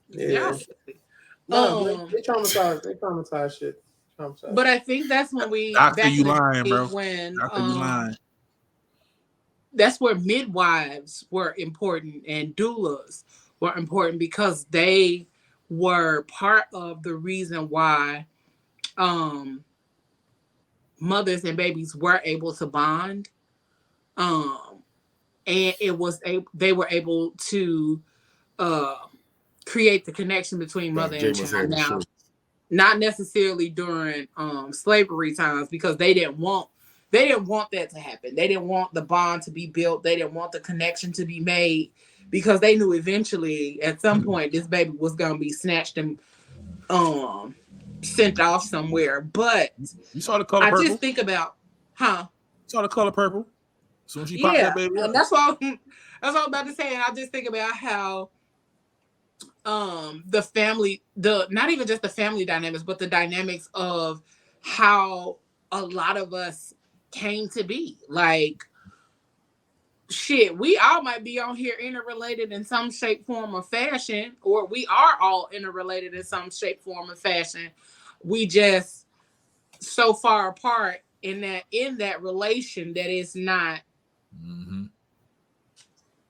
Yeah. No, they traumatize. They traumatize shit. But I think that's when Doctor, you lying, bro. When Doctor, you lying. That's where midwives were important and doulas were important because they were part of the reason why mothers and babies were able to bond. And they were able to create the connection between mother and child. Now, not necessarily during slavery times, because they didn't want that to happen. They didn't want the bond to be built. They didn't want the connection to be made, because they knew eventually at some point this baby was gonna be snatched and sent off somewhere. But you saw the color I purple? just think about, huh? You saw the color purple? As soon as she popped that baby up. And that's what I'm about to say. And I just think about how the family, not even just the family dynamics, but the dynamics of how a lot of us came to be. Like, shit, we all might be on here interrelated in some shape, form, or fashion, or we are all interrelated in some shape, form, or fashion. We just so far apart in that relation that it's not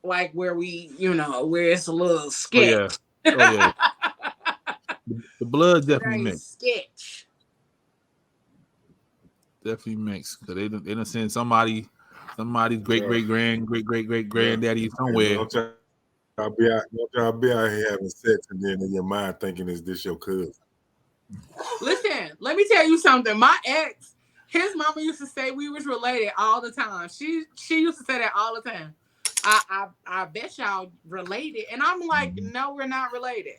like where we, where it's a little sketch. Oh yeah. The blood definitely mixed. Sketch. Definitely mixed, because they done send somebody's great granddaddy somewhere. Don't y'all be out here having sex and then in your mind thinking, is this your cousin? Listen, let me tell you something. My ex His mama used to say we was related all the time. She used to say that all the time. I bet y'all related. And I'm like, no, we're not related.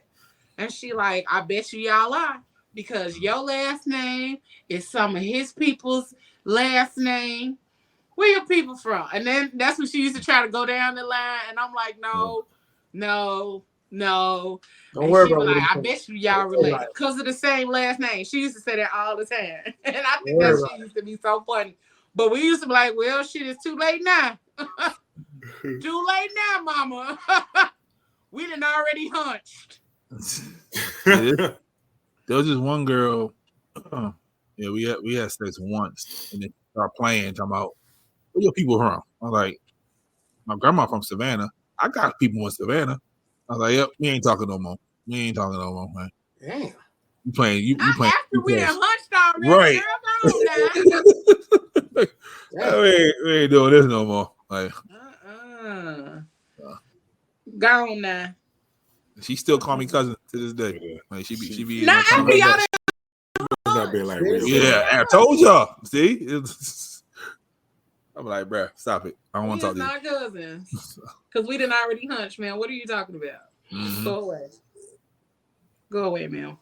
And she like, I bet y'all are. Because your last name is some of his people's last name. Where your people from? And then that's when she used to try to go down the line. And I'm like, no. Don't And worry she about was like, what I bet y'all related. Because of the same last name. She used to say that all the time. And I think that shit used to be so funny. But we used to be like, well, shit, it's too late now. Too late now, mama. We done already hunched. There was just one girl. Yeah, we had sex once, and then start playing. Talking about where your people from. I was like, my grandma from Savannah. I got people in Savannah. I was like, yep, we ain't talking no more. We ain't talking no more, man. Damn. You playing? You playing? After we done hunched already, right? Girl, go we ain't doing this no more. Like, go on now. She still call me cousin to this day. Like she be. Now after y'all not being like real. Yeah, I told y'all. See, I'm like, bruh, stop it. I don't want to talk to you. Not cousins, because we didn't already hunch, man. What are you talking about? Mm-hmm. Go away, man.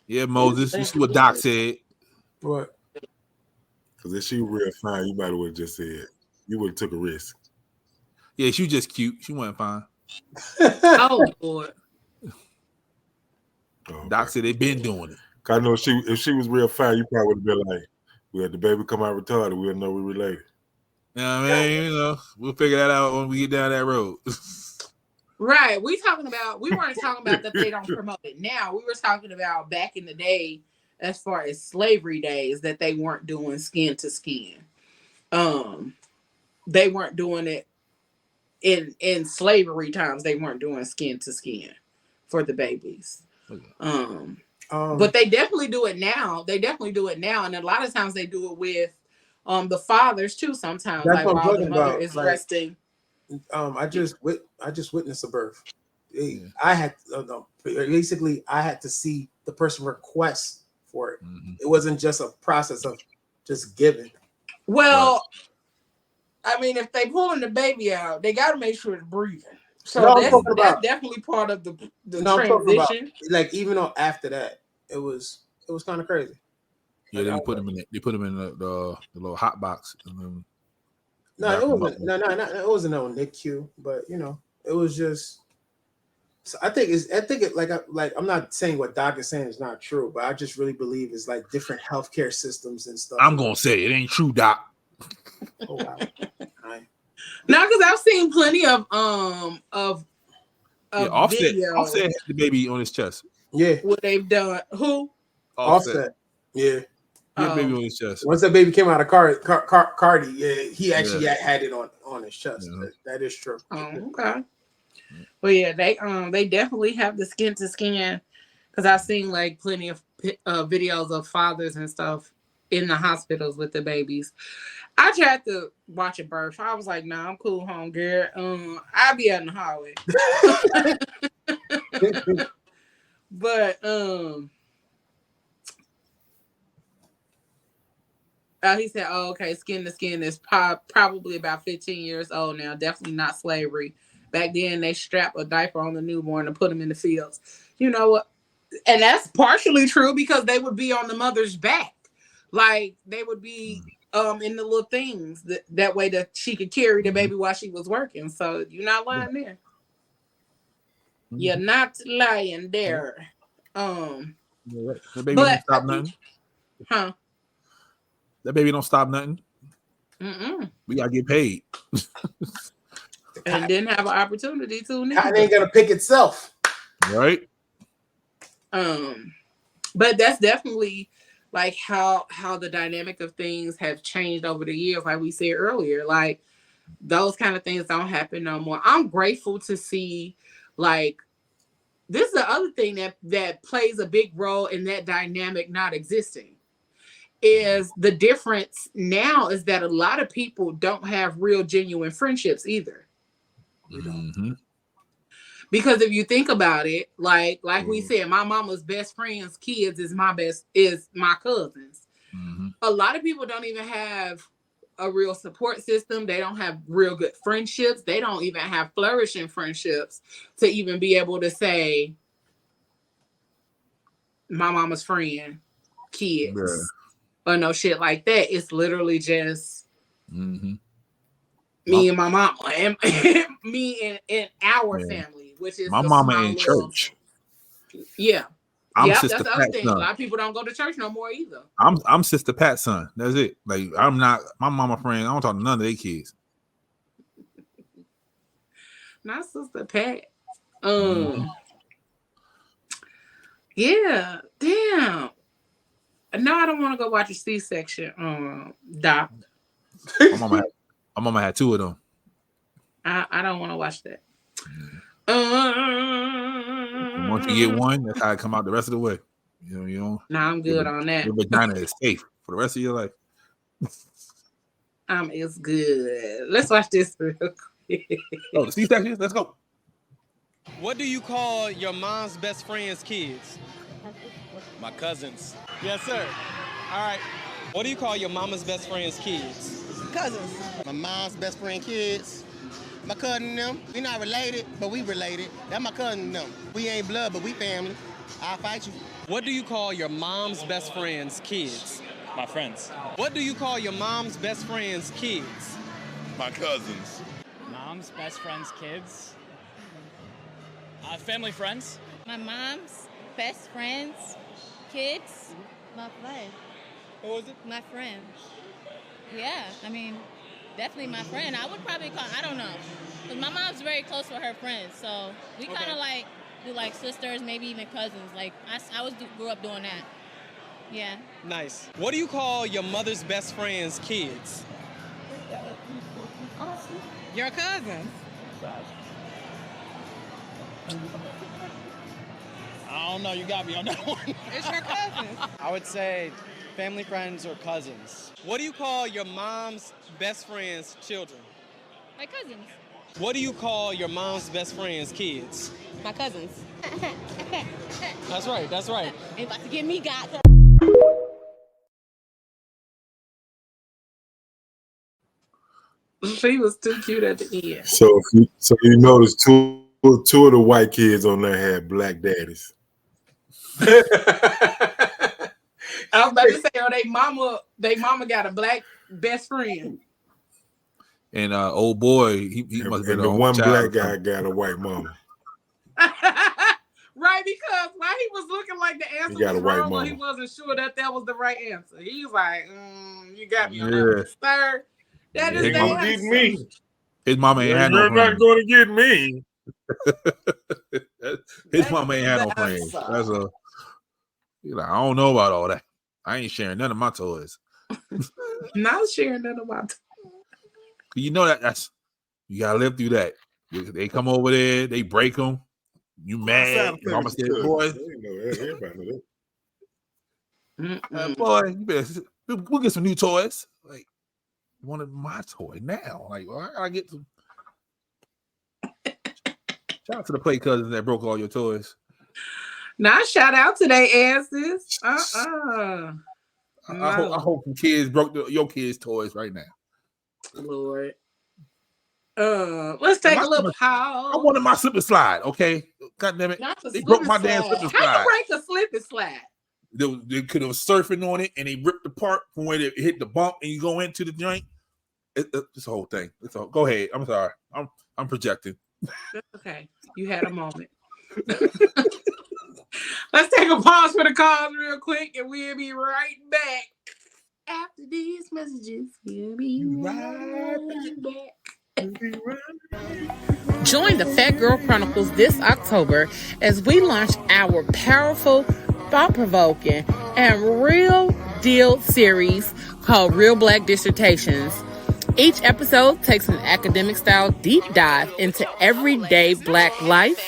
Yeah, Moses. You see what Doc said? What? Because if she real fine, you might have just said you would have took a risk. Yeah, she was just cute. She wasn't fine. Oh Lord. Doc said they been doing it. I know if she was real fine, you probably would have been like, we had the baby come out retarded. We'll know we related. You know what I mean? You know, we'll figure that out when we get down that road. Right. We weren't talking about that they don't promote it now. We were talking about back in the day, as far as slavery days, that they weren't doing skin to skin. They weren't doing it in slavery times. They weren't doing skin to skin for the babies. But they definitely do it now. And a lot of times they do it with the fathers too. Sometimes, that's like what I'm while the talking mother about. is Like, resting. I just witnessed a birth. I had basically I had to see the person request for it. Mm-hmm. It wasn't just a process of just giving. Well, I mean, if they pulling the baby out, they got to make sure it's breathing. So that's definitely part of the transition. Like even on after that, it was kind of crazy. Yeah, they put them in the little hot box. And then it wasn't. It wasn't no NICU, but you know, it was just. So I think I'm not saying what Doc is saying is not true, but I just really believe it's like different healthcare systems and stuff. I'm gonna say it ain't true, Doc. Oh wow. No, because I've seen plenty of Offset had the baby on his chest. Yeah. What they've done. Who? Offset. Yeah. He had a baby on his chest. Once that baby came out of Cardi, he actually had it on his chest. Yeah. That is true. Oh, okay. Well, yeah, they definitely have the skin to skin, because I've seen like plenty of videos of fathers and stuff in the hospitals with the babies. I tried to watch a birth. I was like, nah, I'm cool, home girl. I'll be out in the hallway. But he said, oh, okay, skin to skin is probably about 15 years old now. Definitely not slavery. Back then, they strap a diaper on the newborn and put them in the fields. You know what? And that's partially true, because they would be on the mother's back. Like, they would be in the little things that way that she could carry the baby while she was working. So you're not lying there. You're not lying there. The baby don't stop nothing. Huh? That baby don't stop nothing. We gotta get paid. And didn't have an opportunity to. It ain't gonna pick itself, right? But that's definitely like how the dynamic of things have changed over the years. Like we said earlier, like those kind of things don't happen no more. I'm grateful to see, like, this is the other thing that plays a big role in that dynamic not existing. Is the difference now is that a lot of people don't have real genuine friendships either. Mm-hmm. Because if you think about it, like we said, my mama's best friend's kids is my cousins. Mm-hmm. A lot of people don't even have a real support system. They don't have real good friendships. They don't even have flourishing friendships to even be able to say, my mama's friend, kids, or no shit like that. It's literally just me and my mama, and me and our family, which is my mama in church. Yeah. I'm that's Sister the other Pat's thing. son. A lot of people don't go to church no more either. I'm Sister Pat's son. That's it. Like, I'm not my mama friend. I don't talk to none of their kids. Not Sister Pat. Yeah. Damn. No, I don't want to go watch a C-section. Doc. My mama had 2 of them. I don't want to watch that. Once you get one, that's how it come out the rest of the way. You know. Nah, I'm good on that. Your vagina is safe for the rest of your life. It's good. Let's watch this real quick. Oh, the C-section? Let's go. What do you call your mom's best friend's kids? My cousins. Yes, sir. All right. What do you call your mama's best friend's kids? Cousins. My mom's best friend kids. My cousin and them. We not related, but we related. That's my cousin and them. We ain't blood, but we family. I'll fight you. What do you call your mom's best friend's kids? My friends. What do you call your mom's best friend's kids? My cousins. Mom's best friend's kids. Family friends. My mom's best friend's kids. My friend. What was it? My friend. Yeah, I mean, definitely my friend. I would probably call, I don't know. Because my mom's very close with her friends. So we kind of like do like sisters, maybe even cousins. Like I grew up doing that. Yeah. Nice. What do you call your mother's best friend's kids? Your cousins. I don't know. You got me on that one. It's your cousins. I would say family friends or cousins. What do you call your mom's best friend's children? My cousins. What do you call your mom's best friend's kids? My cousins. That's right. That's right. Ain't about to get me got. She was too cute at the end. So you notice two of the white kids on there had black daddies. I was about to say, they mama got a black best friend. And old boy, he must have been the one child. black guy got a white mama. Right, because why he was looking like the answer got was a white wrong, mama. he wasn't sure that was the right answer. He was like, "You got me on that, sir. That is the gonna answer." get me. His mama ain't had no You're friends. not going to get me. His mama ain't had no friends. That's a. He's like, I don't know about all that. I ain't sharing none of my toys. Not sharing none of my toys. You know that's you gotta live through that. They come over there, they break them. You mad? Mama said, "Boy, boy, you better we'll get some new toys." Like, you wanted my toy now? Like, well, I get some. Shout out to the play cousins that broke all your toys. Now shout out to they asses. I hope some kids broke your kids' toys right now. Lord. Let's take a little pause. I wanted my slip and slide, okay? God damn it. They broke my damn slip and slide. How you break a slip and slide? They could have surfing on it and they ripped apart from where they hit the bump and you go into the joint. It's the whole thing. Go ahead. I'm sorry. I'm projecting. That's okay. You had a moment. Let's take a pause for the calls real quick and we'll be right back. After these messages, we'll be right back. Join the Phat Girl Chronicles this October as we launch our powerful, thought-provoking, and real deal series called Real Black Dissertations. Each episode takes an academic-style deep dive into everyday Black life,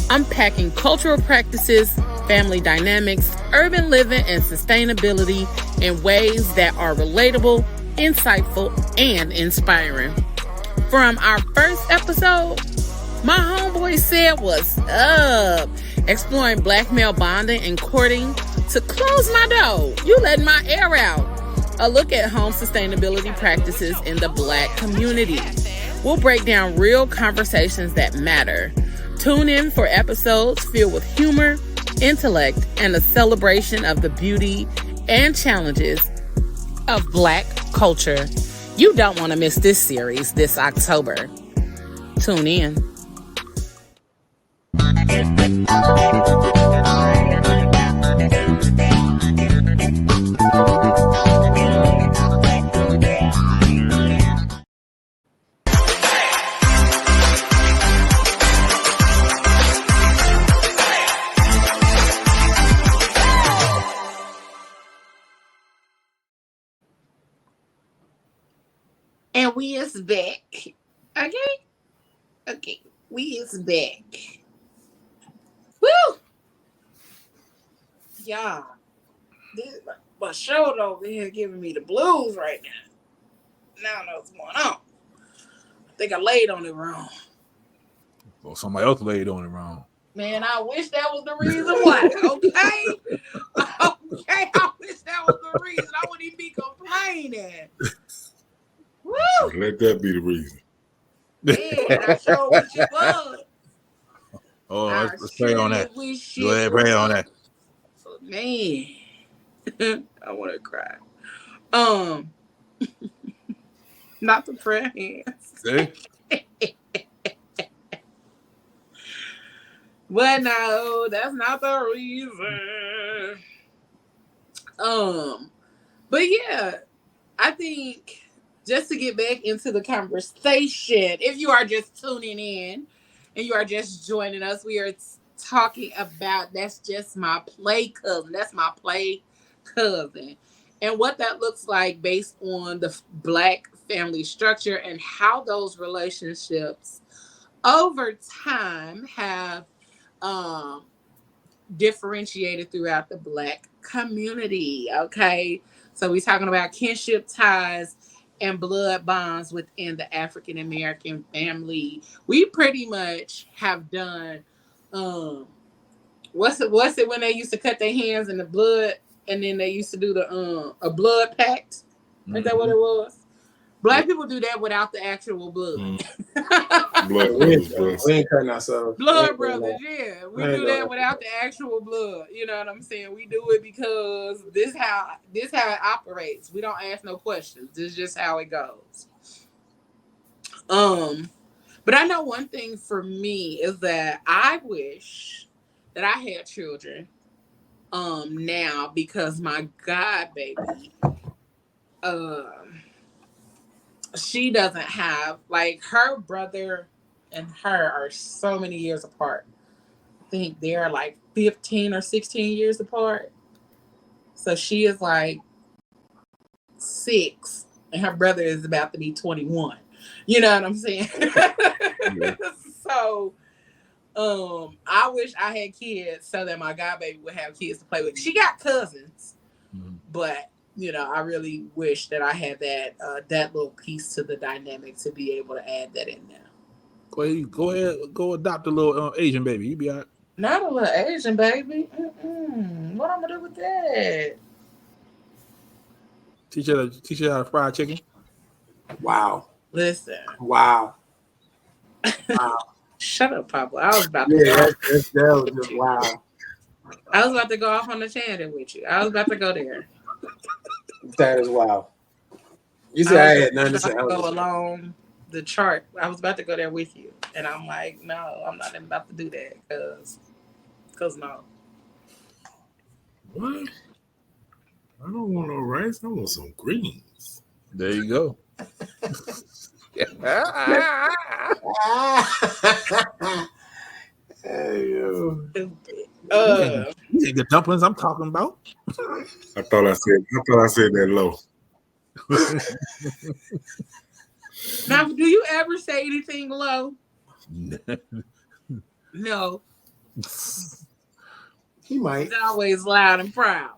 unpacking cultural practices, family dynamics, urban living, and sustainability in ways that are relatable, insightful, and inspiring. From our first episode, my homeboy said what's up, exploring black male bonding and courting, to close my door, you letting my air out, a look at home sustainability practices in the Black community. We'll break down real conversations that matter. Tune in for episodes filled with humor, intellect, and a celebration of the beauty and challenges of Black culture. You don't want to miss this series this October. Tune in. And we is back. Okay. We is back. Woo! Y'all, my shoulder over here giving me the blues right now. Now I know what's going on. I think I laid on it wrong. Well, somebody else laid on it wrong. Man, I wish that was the reason why. Okay? Okay, I wish that was the reason. I wouldn't even be complaining. Woo! Let that be the reason. Man, I sure wish it was. Oh, let's pray on that. Go ahead, pray on that. Man, I want to cry. Not the prayer hands. See? But no, that's not the reason. But yeah, I think just to get back into the conversation, if you are just tuning in and you are just joining us, we are talking about that's just my play cousin. That's my play cousin. And what that looks like based on the Black family structure and how those relationships over time have differentiated throughout the Black community. Okay, so we're talking about kinship ties and blood bonds within the African American family. We pretty much have done what's it when they used to cut their hands in the blood and then they used to do the a blood pact? Is that what it was? Black people do that without the actual blood. We ain't cutting ourselves. Blood brothers, yeah. We do that without the actual blood. You know what I'm saying? We do it because this how it operates. We don't ask no questions. This is just how it goes. But I know one thing for me is that I wish that I had children now because my god baby she doesn't have, like, her brother and her are so many years apart. I think they're like 15 or 16 years apart. So she is like 6 and her brother is about to be 21. You know what I'm saying? Yeah. So I wish I had kids so that my god baby would have kids to play with. She got cousins, but you know, I really wish that I had that little piece to the dynamic to be able to add that in there. Go ahead, go adopt a little Asian baby. You be all right. Not a little Asian baby. What I'm gonna do with that? Teach her how to fry chicken. Wow. Listen. Wow. Shut up, Pablo. I was about to that was just wow. I was about to go off on the tangent with you. I was about to go there. That is wow. You said I had nothing to say. Go along the chart. I was about to go there with you, and I'm like, no, I'm not even about to do that because no. What? I don't want no rice. I want some greens. There you go. The dumplings I'm talking about. I thought I said that low. Now, do you ever say anything low? No. He might. He's always loud and proud.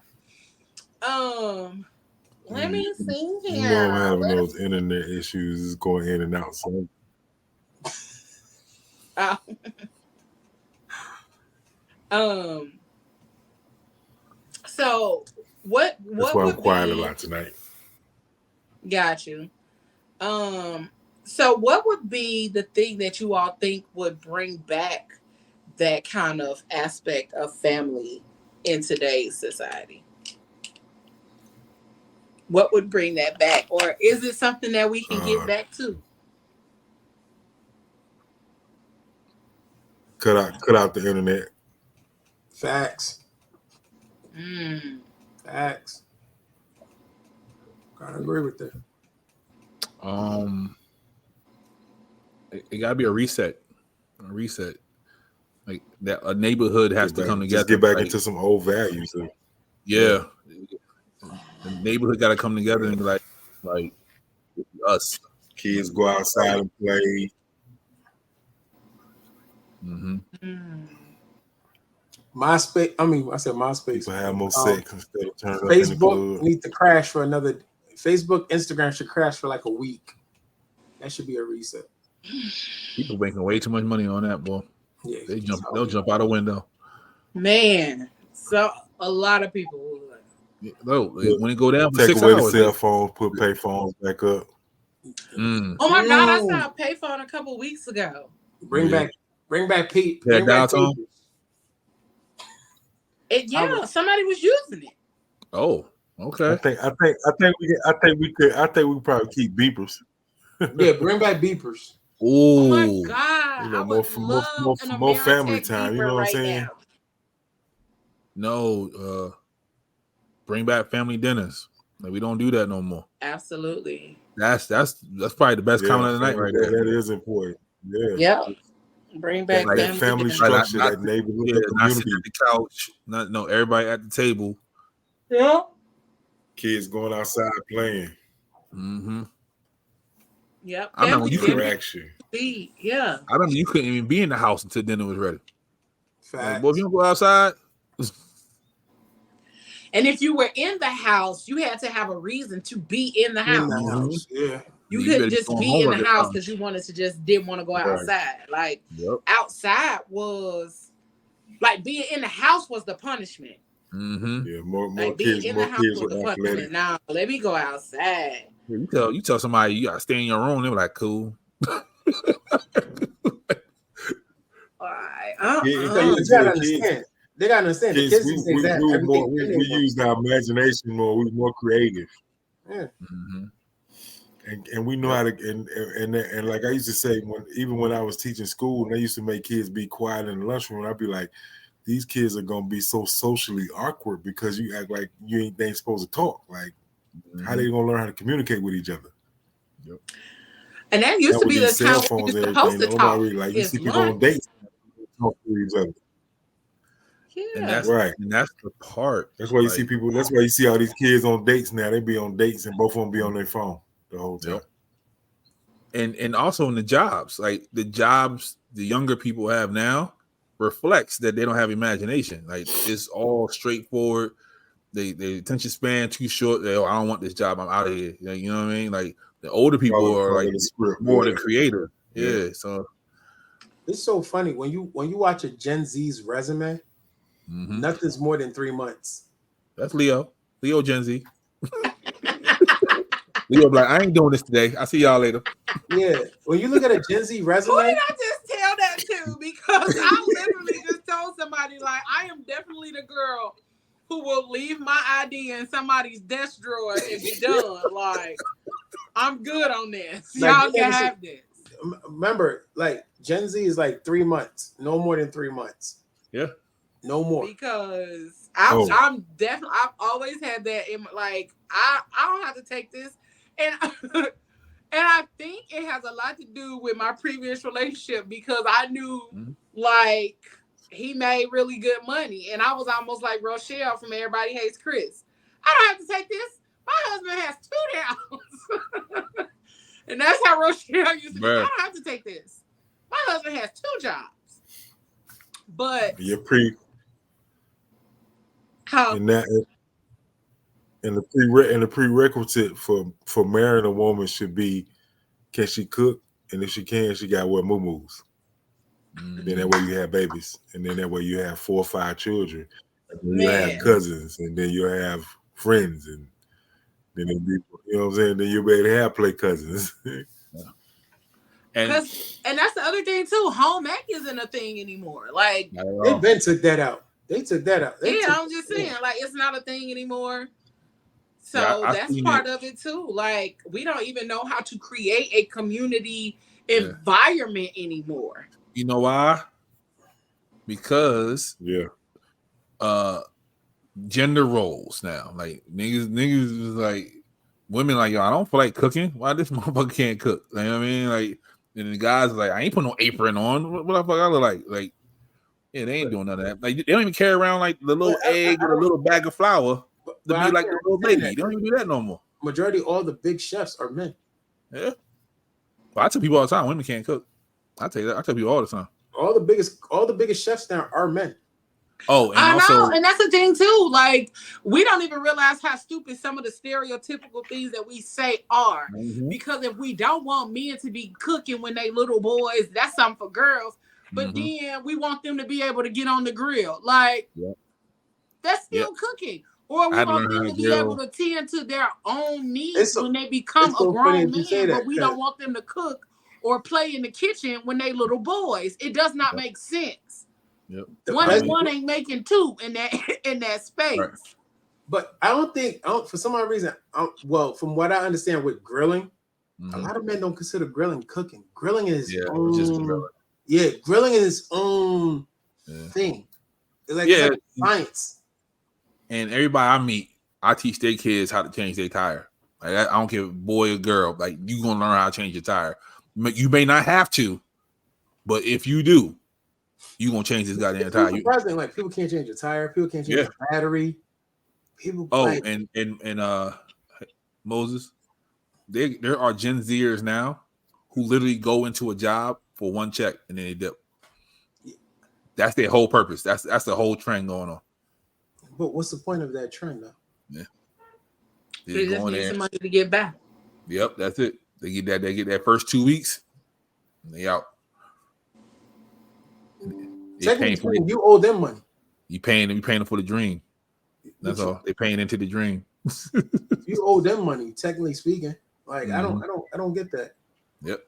Let me see here. You don't have those internet issues going in and out. So what That's why I'm quiet a lot tonight. Got you. So what would be the thing that you all think would bring back that kind of aspect of family in today's society? What would bring that back? Or is it something that we can get back to? Cut out the internet. Facts. Mm. Facts. I agree with that. It gotta be a reset. A reset. Like that, a neighborhood has to come together. Just get back like, into some old values. Yeah. The neighborhood got to come together and be like us. Kids go outside and play. MySpace. I said MySpace. People have more sex instead of turning Facebook up in the club. need to crash for another. Facebook, Instagram should crash for like a week. That should be a reset. People making way too much money on that, boy. Yeah, they'll jump out a window. Man, so a lot of people will. No, when it go down for take 6 away hours, the cell phones, put pay phones back up. Oh my God, I saw a payphone a couple weeks ago. Bring back Pete. Yeah, dial tone. Somebody was using it. Oh, okay. I think we could probably keep beepers. Yeah, bring back beepers. Oh my God. You know, more family time. You know what I'm saying? No, bring back family dinners. Like, we don't do that no more. Absolutely. That's probably the best comment of the night right there. That is important. Yeah. Yep. Bring back family structure, that neighborhood, not community. sitting at the couch. No, everybody at the table. Yeah. Kids going outside playing. Mm-hmm. Yep. I remember you couldn't interaction. Yeah. I remember you couldn't even be in the house until dinner was ready. Like, boy, if you don't go outside. And if you were in the house, you had to have a reason to be in the house. Yeah. You couldn't just be in the house because you wanted to didn't want to go outside. Like outside was like being in the house was the punishment. Mm-hmm. Yeah, more like kids, being in more the house kids was the punishment. Now let me go outside. You tell somebody you gotta stay in your room, they're like, cool. They gotta understand. Kids, the kids we used our imagination more. We were more creative. Yeah. Mm-hmm. And we know how to and like I used to say when I was teaching school and they used to make kids be quiet in the lunchroom, I'd be like, these kids are gonna be so socially awkward because you act like they ain't supposed to talk. Like, how they gonna learn how to communicate with each other? Yep. And that used to be the time when you were supposed to talk. Like you see people on dates talk to each other. Yeah. And that's right. And that's the part. That's why you see people. That's why you see all these kids on dates now. They be on dates and both of them be on their phone the whole time. Yep. And also in the jobs, like the jobs the younger people have now reflects that they don't have imagination. Like it's all straightforward. They attention span too short. I don't want this job. I'm out of here. Like, you know what I mean? Like the older people are like more the creator. Yeah. So it's so funny when you watch a Gen Z's resume. Mm-hmm. Nothing's more than 3 months. That's Leo Gen Z. Leo like, I ain't doing this today. I'll see y'all later. Yeah. When you look at a Gen Z resume. Who did I just tell that to? Because I literally just told somebody, like, I am definitely the girl who will leave my ID in somebody's desk drawer and be done. Like, I'm good on this. Y'all can have this. Remember, like, Gen Z is like 3 months. No more than 3 months. Yeah. No more. Because I'm definitely, I've always had that in, like, I don't have to take this. And I think it has a lot to do with my previous relationship because I knew like he made really good money. And I was almost like Rochelle from Everybody Hates Chris. I don't have to take this. My husband has 2 jobs. And that's how Rochelle used to be. I don't have to take this. My husband has 2 jobs. But And the prerequisite for marrying a woman should be, can she cook? And if she can, she got to wear muumuus. Then that way you have babies, and then that way you have 4 or 5 children. And then you have cousins, and then you have friends, and Then it'll be, you know what I'm saying? Then you'll be able to have play cousins. And that's the other thing too. Home ec isn't a thing anymore. Like they've been took that out. They took that out. I'm just saying, like it's not a thing anymore. So that's part of it too. Like we don't even know how to create a community environment anymore. You know why? Because gender roles now. Like niggas is like women like, yo, I don't feel like cooking. Why this motherfucker can't cook? You know what I mean? Like, and the guys are like, I ain't put no apron on. What the fuck I look like? Like, yeah, they ain't doing none of that. Like, they don't even carry around like the little egg or a little bag of flour to be like the little baby. They don't even do that no more. Majority all the big chefs are men. Yeah. Well, I tell people all the time, women can't cook. I tell you that. I tell people all the time. All the biggest chefs now are men. Oh, and I also, know, and that's the thing too. Like, we don't even realize how stupid some of the stereotypical things that we say are. Mm-hmm. Because if we don't want men to be cooking when they little boys, that's something for girls. But then we want them to be able to get on the grill. Like, that's still cooking. Or we want them to be able to tend to their own needs when they become a grown man. But we don't want them to cook or play in the kitchen when they little boys. It does not make sense. Yep. One and one ain't making two in that space. Right. But I don't think, for some odd reason, well, from what I understand with grilling, a lot of men don't consider grilling cooking. Grilling is just grilling. Yeah, grilling is its own thing. It's like science. And everybody I meet, I teach their kids how to change their tire. Like I don't care, boy or girl. Like you gonna learn how to change your tire. You may not have to, but if you do, you gonna change this goddamn tire. Surprising, like people can't change a tire. People can't change a battery. People. And Moses, there are Gen Zers now who literally go into a job for one check and then they dip. That's their whole purpose. That's the whole trend going on. But what's the point of that trend, though? Yeah, they just need some money to get back. Yep, that's it. They get that first 2 weeks, and they out. Technically, you owe them money. You paying them for the dream. That's all. They paying into the dream. You owe them money, technically speaking. Like I don't get that. Yep.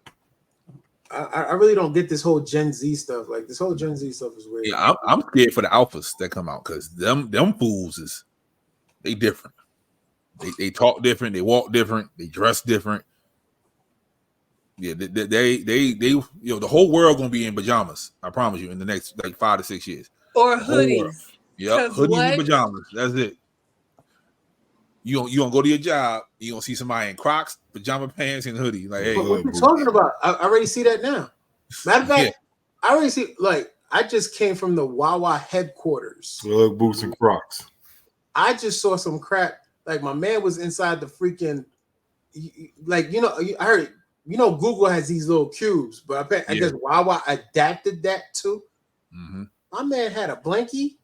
I really don't get this whole Gen Z stuff. Like this whole Gen Z stuff is weird. Yeah, I'm scared for the alphas that come out because them fools they different. They talk different. They walk different. They dress different. Yeah, they the whole world gonna be in pajamas. I promise you, in the next like 5 to 6 years. Or hoodies. Yep, hoodies and pajamas. That's it. You gonna go to your job, you gonna see somebody in Crocs, pajama pants, and hoodie. Like, hey, what you talking about? I already see that now. Matter of fact, I already see. Like, I just came from the Wawa headquarters. Slug boots and Crocs. I just saw some crap. Like, my man was inside the freaking. Like, I heard. Google has these little cubes, but I guess Wawa adapted that too. Mm-hmm. My man had a blankie.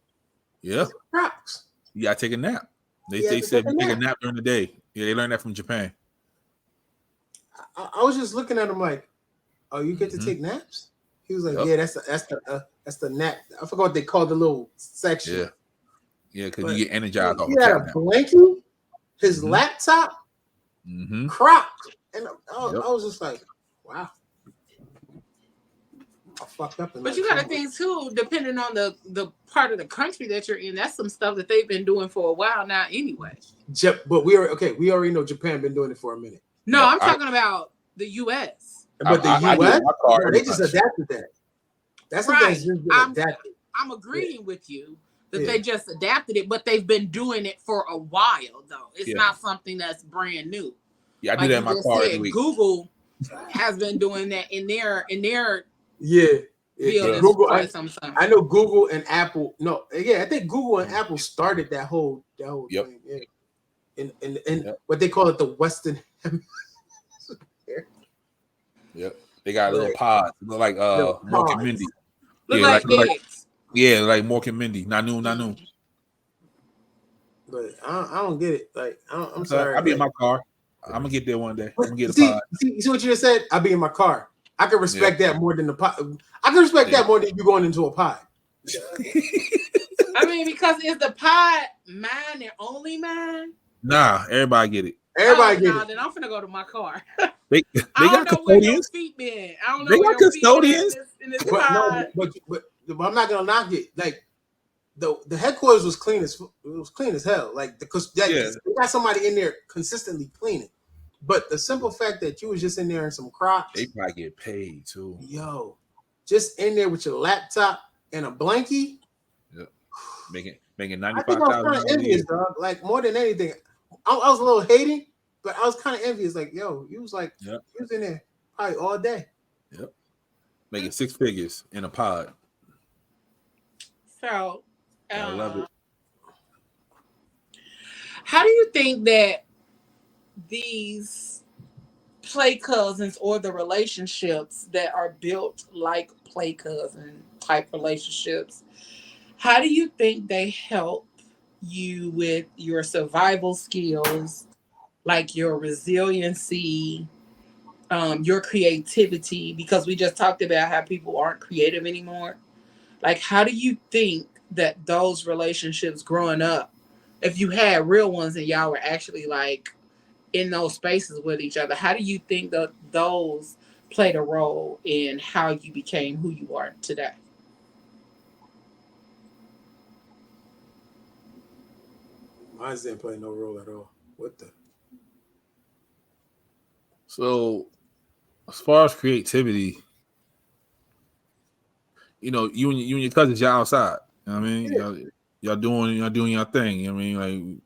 Yeah. Crocs. You gotta take a nap. They said you take a nap during the day. Yeah, they learned that from Japan. I was just looking at him like, "Oh, you get to take naps?" He was like, "Yeah, that's the nap." I forgot what they called the little section. Yeah, because you get energized off. He had a blankie, his laptop, Crocs, and I was just like, "Wow." I fucked up. But you got to think too, depending on the part of the country that you're in, that's some stuff that they've been doing for a while now anyway. But we already know Japan been doing it for a minute. No, I'm talking about the U.S. But the U.S., they just adapted that. That's what they just adapted. I'm agreeing with you that they just adapted it, but they've been doing it for a while though. It's not something that's brand new. Yeah, I do that in my car every week. Google has been doing that in their Google. I know Google and Apple. No, I think Google and Apple started that whole thing. Yeah. And what they call it, the Western Hemisphere. Yep, they got little pods, look like Mork and Mindy. Look like eggs. Like Mork and Mindy. Nanu. But I don't get it. Like I'm sorry. I'll be in my car. I'm gonna get there one day. I'm gonna get a pod. See what you just said? I'll be in my car. I can respect that more than the pod. I can respect that more than you going into a pod. I mean, because is the pod mine and only mine? Nah, everybody get it. Everybody get nah, it. then I'm finna go to my car. They I got don't know where your custodians. feet been. I don't know They where got your feet been custodians. in this But no, pod. but I'm not gonna knock it. Like the headquarters was clean as hell. Like because Yeah. they got somebody in there consistently cleaning. But the simple fact that you was just in there in some Crocs, They probably get paid too. yo, just in there with your laptop and a blankie. Yep. Making I think I was kind of $95,000 a year. envious, dog. Like more than anything, I was a little hating, but I was kind of envious. Like, yo, you was in there probably all day. Yep. Making 6 figures in a pod. So, I love it. How do you think that these play cousins or the relationships that are built like play cousin type relationships, how do you think they help you with your survival skills, like your resiliency, your creativity? Because we just talked about how people aren't creative anymore. Like, how do you think that those relationships growing up, if you had real ones and y'all were actually like in those spaces with each other, how do you think that those played a role in how you became who you are today? Mine didn't play no role at all. What the? So, as far as creativity, you know, you and your cousins, y'all outside. You know what I mean? Yeah. Y'all doing your thing. You know what I mean? Like,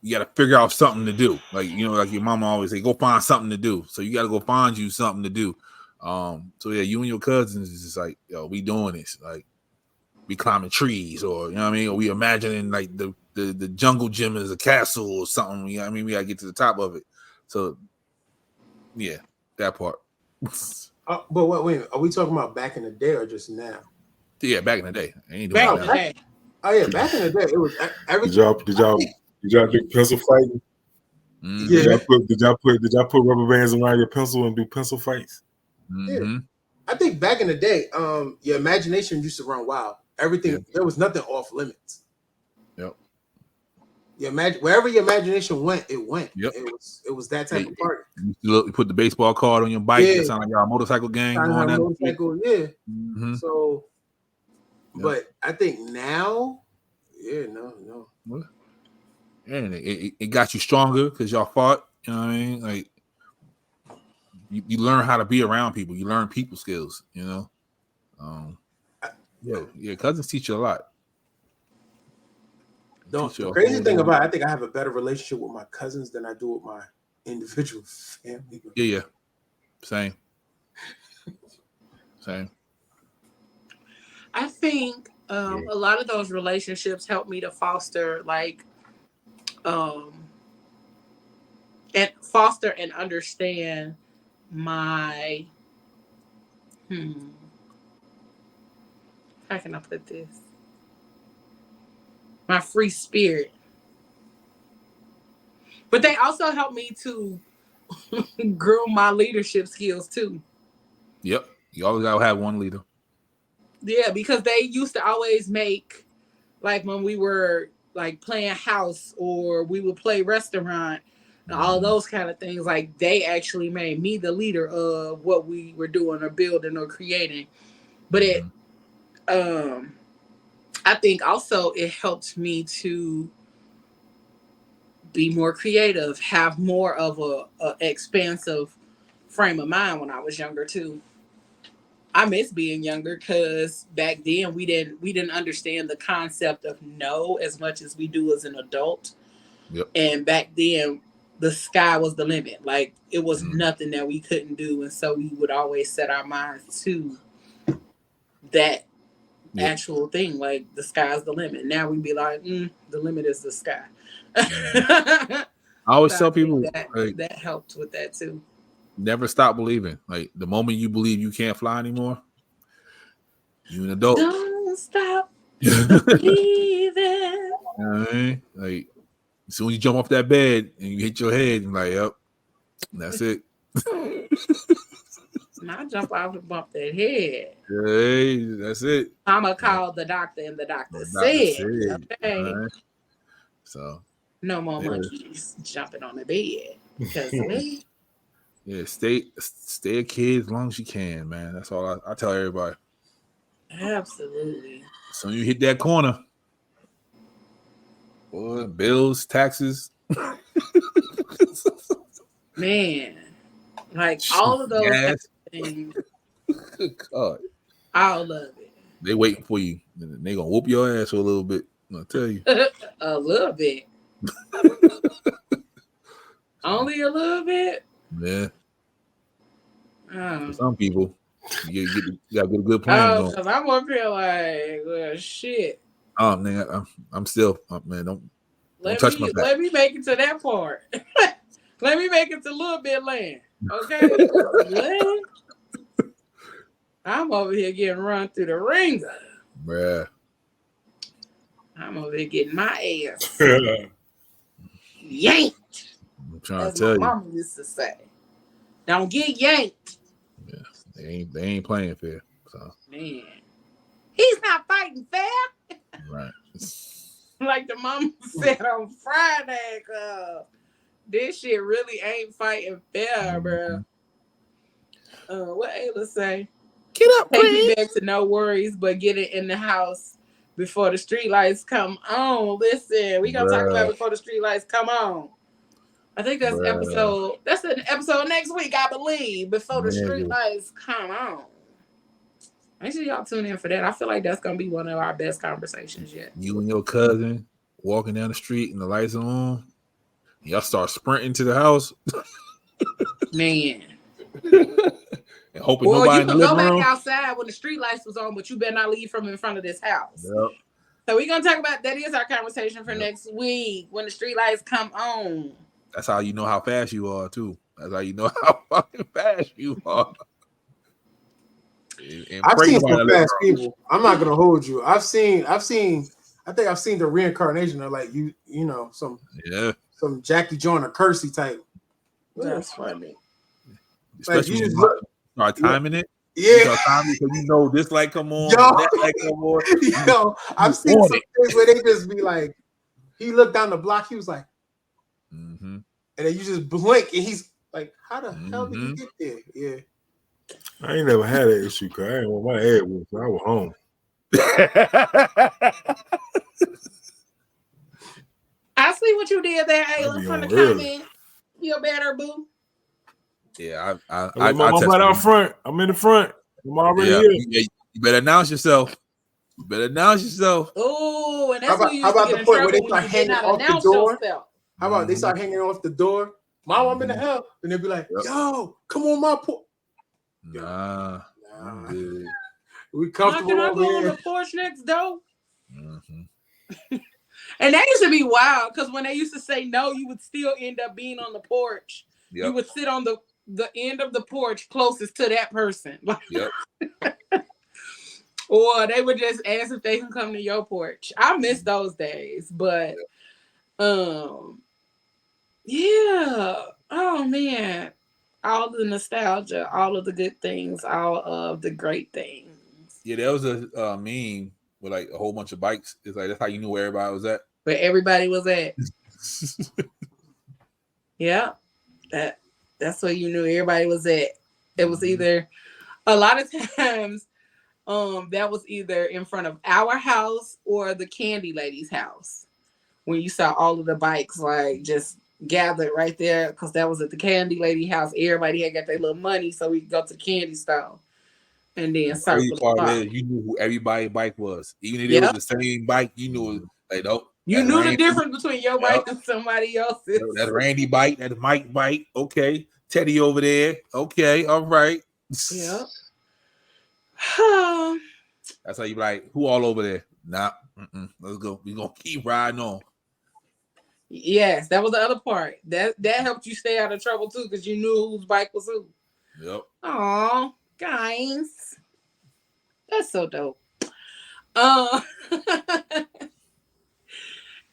you got to figure out something to do. Like, you know, like your mama always say, go find something to do. So you got to go find you something to do. So yeah, you and your cousins is just like, yo, we doing this. Like, we climbing trees, or you know what I mean, or we imagining like the jungle gym is a castle or something. You know what I mean, we gotta get to the top of it. So yeah, that part. But wait, are we talking about back in the day or just now? Yeah, back in the day. I ain't doing Back that in the now. day. Oh yeah, back in the day, it was everything. Did y'all do pencil fighting? Mm-hmm. Did y'all put rubber bands around your pencil and do pencil fights? Mm-hmm. Yeah. I think back in the day, your imagination used to run wild. Everything there was nothing off limits. Yep. Wherever your imagination went, it went. Yep. It was that type of party. You put the baseball card on your bike. It sound like y'all motorcycle gang going out. Motorcycle, yeah. Mm-hmm. So, but I think now, no. What? And it got you stronger because y'all fought. You know what I mean? Like you learn how to be around people. You learn people skills. You know. Yeah. Cousins teach you a lot. The crazy thing about it, I think I have a better relationship with my cousins than I do with my individual family. Yeah. Same. I think a lot of those relationships help me to foster and understand my how can I put this? My free spirit. But they also help me to groom my leadership skills too. Yep. You always gotta have one leader. Yeah, because they used to always make, like when we were like playing house or we would play restaurant and all those kind of things, like they actually made me the leader of what we were doing or building or creating. But I think also it helped me to be more creative, have more of a expansive frame of mind when I was younger too. I miss being younger because back then we didn't understand the concept of no as much as we do as an adult. Yep. And back then the sky was the limit. Like it was nothing that we couldn't do, and so we would always set our minds to that actual thing. Like the sky's the limit. Now we be like, the limit is the sky. I always tell people that helped with that too. Never stop believing. Like the moment you believe you can't fly anymore, you an adult. Don't stop believing. You know what I mean? Like as soon as you jump off that bed and you hit your head, you're like, yep, that's it. I jump off and bump that head. Hey, that's it. I'ma call the doctor, and the doctor said. Okay. Right. So No more monkeys jumping on the bed. Because we. Yeah, stay a kid as long as you can, man. That's all I tell everybody. Absolutely. So you hit that corner, boy, bills, taxes. Man, like all of those things. Good God. All of it. They waiting for you. They gonna whoop your ass for a little bit. I'll tell you. A little bit. Only a little bit. Yeah. For some people, you gotta get a good plan going. Because I'm up here like, well, shit. Oh man, I'm still man. Don't touch my back. Let me make it to that part. Let me make it to a little bit land. Okay. Land. I'm over here getting run through the ringer. Bruh. I'm over here getting my ass yanked. I'm trying As to tell my mama used to say. Don't get yanked. Yeah, they ain't playing fair. So man, he's not fighting fair. Right. Like the mama said on Friday, this shit really ain't fighting fair, bro. What Ayla say? Get up, take please. You back to no worries, but get it in the house before the street lights come on. Listen, we gonna talk about before the street lights come on. I think that's episode. That's an episode next week, I believe. Before the street lights come on. Make sure y'all tune in for that. I feel like that's gonna be one of our best conversations yet. You and your cousin walking down the street and the lights are on. Y'all start sprinting to the house. Man. And hoping nobody in the living room. You can go back outside when the street lights was on, but you better not leave from in front of this house. Yep. So we're gonna talk about that. Is our conversation for next week when the street lights come on. That's how you know how fast you are too. That's how you know how fucking fast you are. I've seen some fast people. I'm not gonna hold you. I think I've seen the reincarnation of like you know, some Jackie Joyner Kersey type. That's funny. Especially like you just start timing it. Yeah. Because you know this light come on, that light come on. Yo, I've seen some things where they just be like, he looked down the block, he was like, and then you just blink and he's like, how the hell did you get there? Yeah. I ain't never had that issue because I ain't want my head whooped, so I was home. I see what you did there, Ayla, from the comment. Feel better, boo. Yeah, I'm right out front. I'm in the front. I'm already here. You better announce yourself. Oh, and that's how about the point where they start hanging off the door? How about they start hanging off the door? Mom, I'm in the hell. And they'll be like, yo, come on my porch. Nah. We comfortable. Can I go on the porch next door? And that used to be wild because when they used to say no, you would still end up being on the porch. Yep. You would sit on the end of the porch closest to that person. Yep. Or they would just ask if they can come to your porch. I miss those days, but yeah. Oh man. All the nostalgia, all of the good things, all of the great things. Yeah, there was a meme with like a whole bunch of bikes. It's like that's how you knew where everybody was at. Where everybody was at. Yeah. That's where you knew everybody was at. It was either a lot of times that was either in front of our house or the candy lady's house. When you saw all of the bikes like just gathered right there, because that was at the candy lady house. Everybody had got their little money, so we could go to the candy store and then circle the block. You knew who everybody's bike was, even if it was the same bike. You knew it. Like, nope. You knew the difference between your bike and somebody else's. That's Randy bike. That's Mike bike. Okay, Teddy over there. Okay, all right. Yeah. That's how you be like, who all over there? Nah. Let's go. We gonna keep riding on. Yes, that was the other part. That helped you stay out of trouble too, because you knew whose bike was who. Yep. Aw, guys. That's so dope.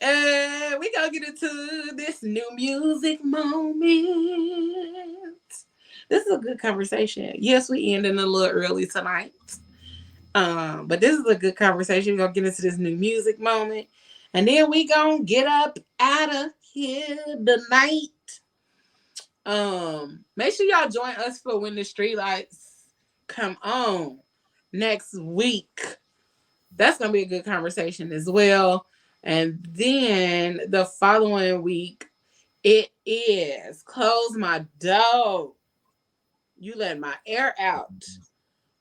And we gonna get into this new music moment. This is a good conversation. Yes, we ended a little early tonight. But this is a good conversation. We're gonna get into this new music moment. And then we gonna get up out of here tonight. Make sure y'all join us for When the Streetlights Come On next week. That's gonna be a good conversation as well. And then the following week, it is Close My Door. You let my air out.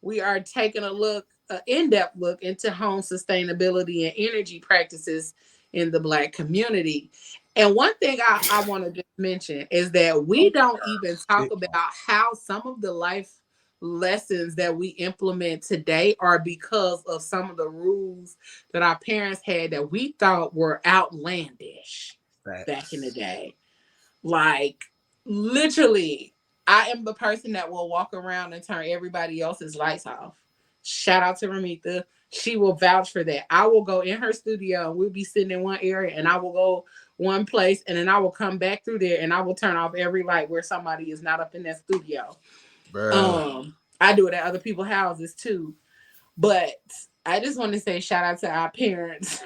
We are taking a look, an in-depth look into home sustainability and energy practices in the Black community. And one thing I want to just mention is that we don't even talk about how some of the life lessons that we implement today are because of some of the rules that our parents had that we thought were outlandish back in the day. Like, literally, I am the person that will walk around and turn everybody else's lights off. Shout out to Ramita. She will vouch for that. I will go in her studio and we'll be sitting in one area and I will go one place and then I will come back through there and I will turn off every light where somebody is not up in that studio. I do it at other people's houses too. But I just want to say shout out to our parents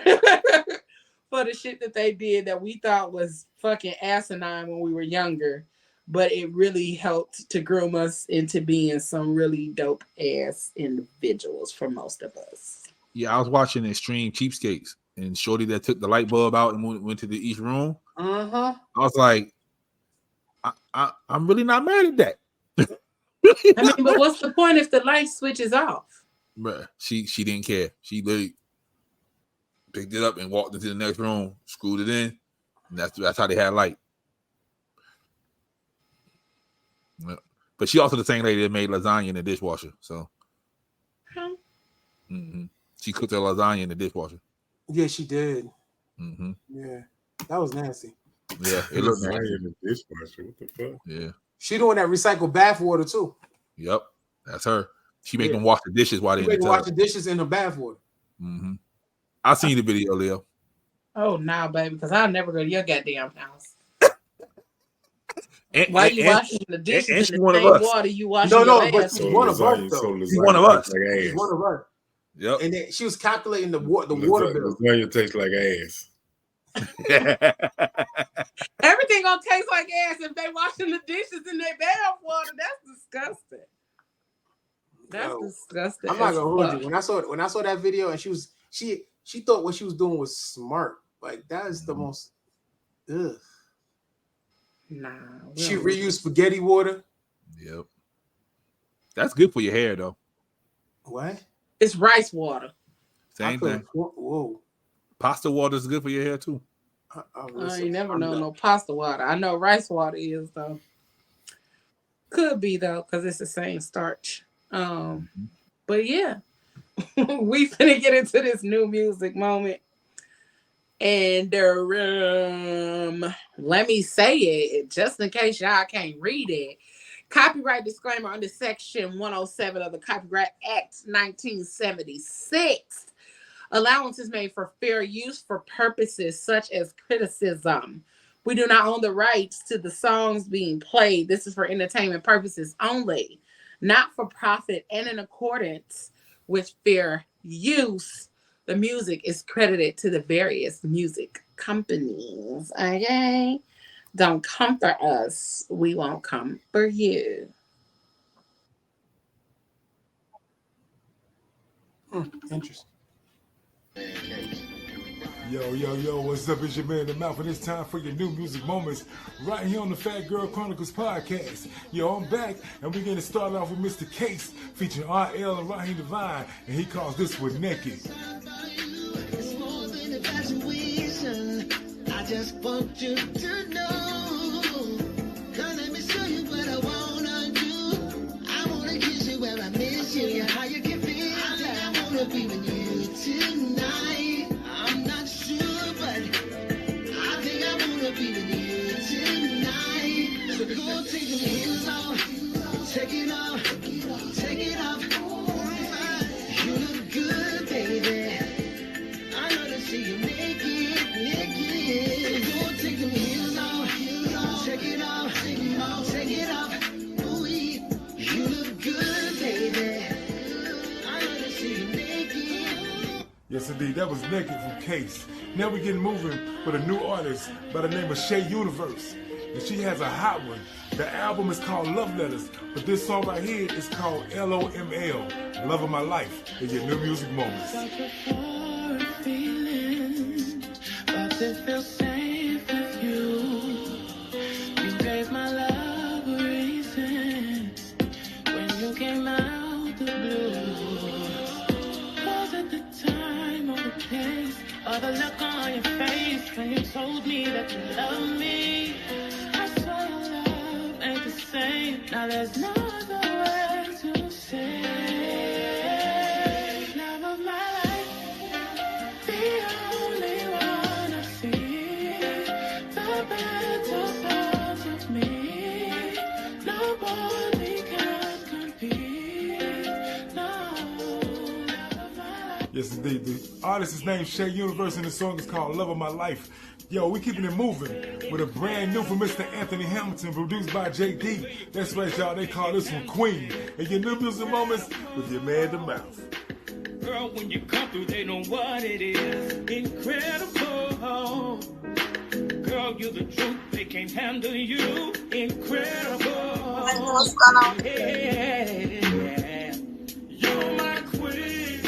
for the shit that they did that we thought was fucking asinine when we were younger. But it really helped to groom us into being some really dope ass individuals for most of us. Yeah, I was watching Extreme Cheapskates and Shorty that took the light bulb out and went to each room. I was like, I'm really not mad at that. I mean, but what's the point if the light switches off? Bruh, she didn't care. She literally picked it up and walked into the next room, screwed it in, and that's how they had light. But she also the same lady that made lasagna in the dishwasher. So she cooked her lasagna in the dishwasher. Yeah, she did. Yeah, that was nasty. Yeah, it looked nasty in the dishwasher. What the fuck? Yeah, she doing that recycled bath water too. Yep, that's her. She make them wash the dishes while they in the tub. Wash the dishes in the bath water. I seen the video, Leo. Oh, nah, baby, because I'll never go to your goddamn house. Why you washing the dishes in the same water you washing your ass? But she's one of us, though. She's one of us. She's one of us. Yep. And then she was calculating the water bill. Lasagna tastes like ass. Everything gonna taste like ass if they washing the dishes in their bath water. That's disgusting. That's disgusting. I'm not gonna hold you. When I saw that video and she thought what she was doing was smart. Like that is the most. Ugh. Nah. She reused spaghetti water. Yep. That's good for your hair, though. What? It's rice water. Same thing. Whoa. Pasta water is good for your hair too. You never know no pasta water. I know rice water is though. Could be though, because it's the same starch. But yeah, we finna get into this new music moment. And let me say it just in case y'all can't read it. Copyright disclaimer under Section 107 of the Copyright Act 1976. Allowance is made for fair use for purposes such as criticism. We do not own the rights to the songs being played. This is for entertainment purposes only, not for profit, and in accordance with fair use. The music is credited to the various music companies. Okay? Don't come for us. We won't come for you. Interesting. Yo, what's up? It's your man, The Mouth, and it's time for your new music moments right here on the Phat Girl Chronicles podcast. Yo, I'm back, and we're going to start off with Mr. Case, featuring RL and Raheem Devine, and he calls this one Naked. I just want you to know. Come let me show you what I wanna do. I wanna kiss you where I miss you. How you can feel that I wanna be with you tonight. I'm not sure, but I think I wanna be with you tonight. So go take the heels off, take it off, take it off. You look good, baby. I know to see you naked. Go take them heels off, take it off, take it off. Ooh, you look good, baby. I want to see you naked. Yes, indeed. That was Naked from Case. Now we're getting moving with a new artist by the name of Shay Universe. And she has a hot one. The album is called Love Letters, but this song right here is called LOML, Love of My Life, in your new music moments. But it feels safe with you. You gave my love a reason when you came out the blue. Was it the time or the place or the look on your face when you told me that you love me? I swear your love ain't the same. Now there's no other way to say love of my life. The only one I see, the better parts of me. Nobody can compete. No, love of my life. Yes, indeed. The artist is named Shay Universe, and the song is called Love of My Life. Yo, we keeping it moving with a brand new from Mr. Anthony Hamilton, produced by JD. That's right, y'all. They call this one Queen. And your new music moments with your man, The Mouth. Girl, when you come through, they know what it is. Incredible. Girl, you're the truth. They can't handle you. Incredible. What's going on? Yeah. You're my queen.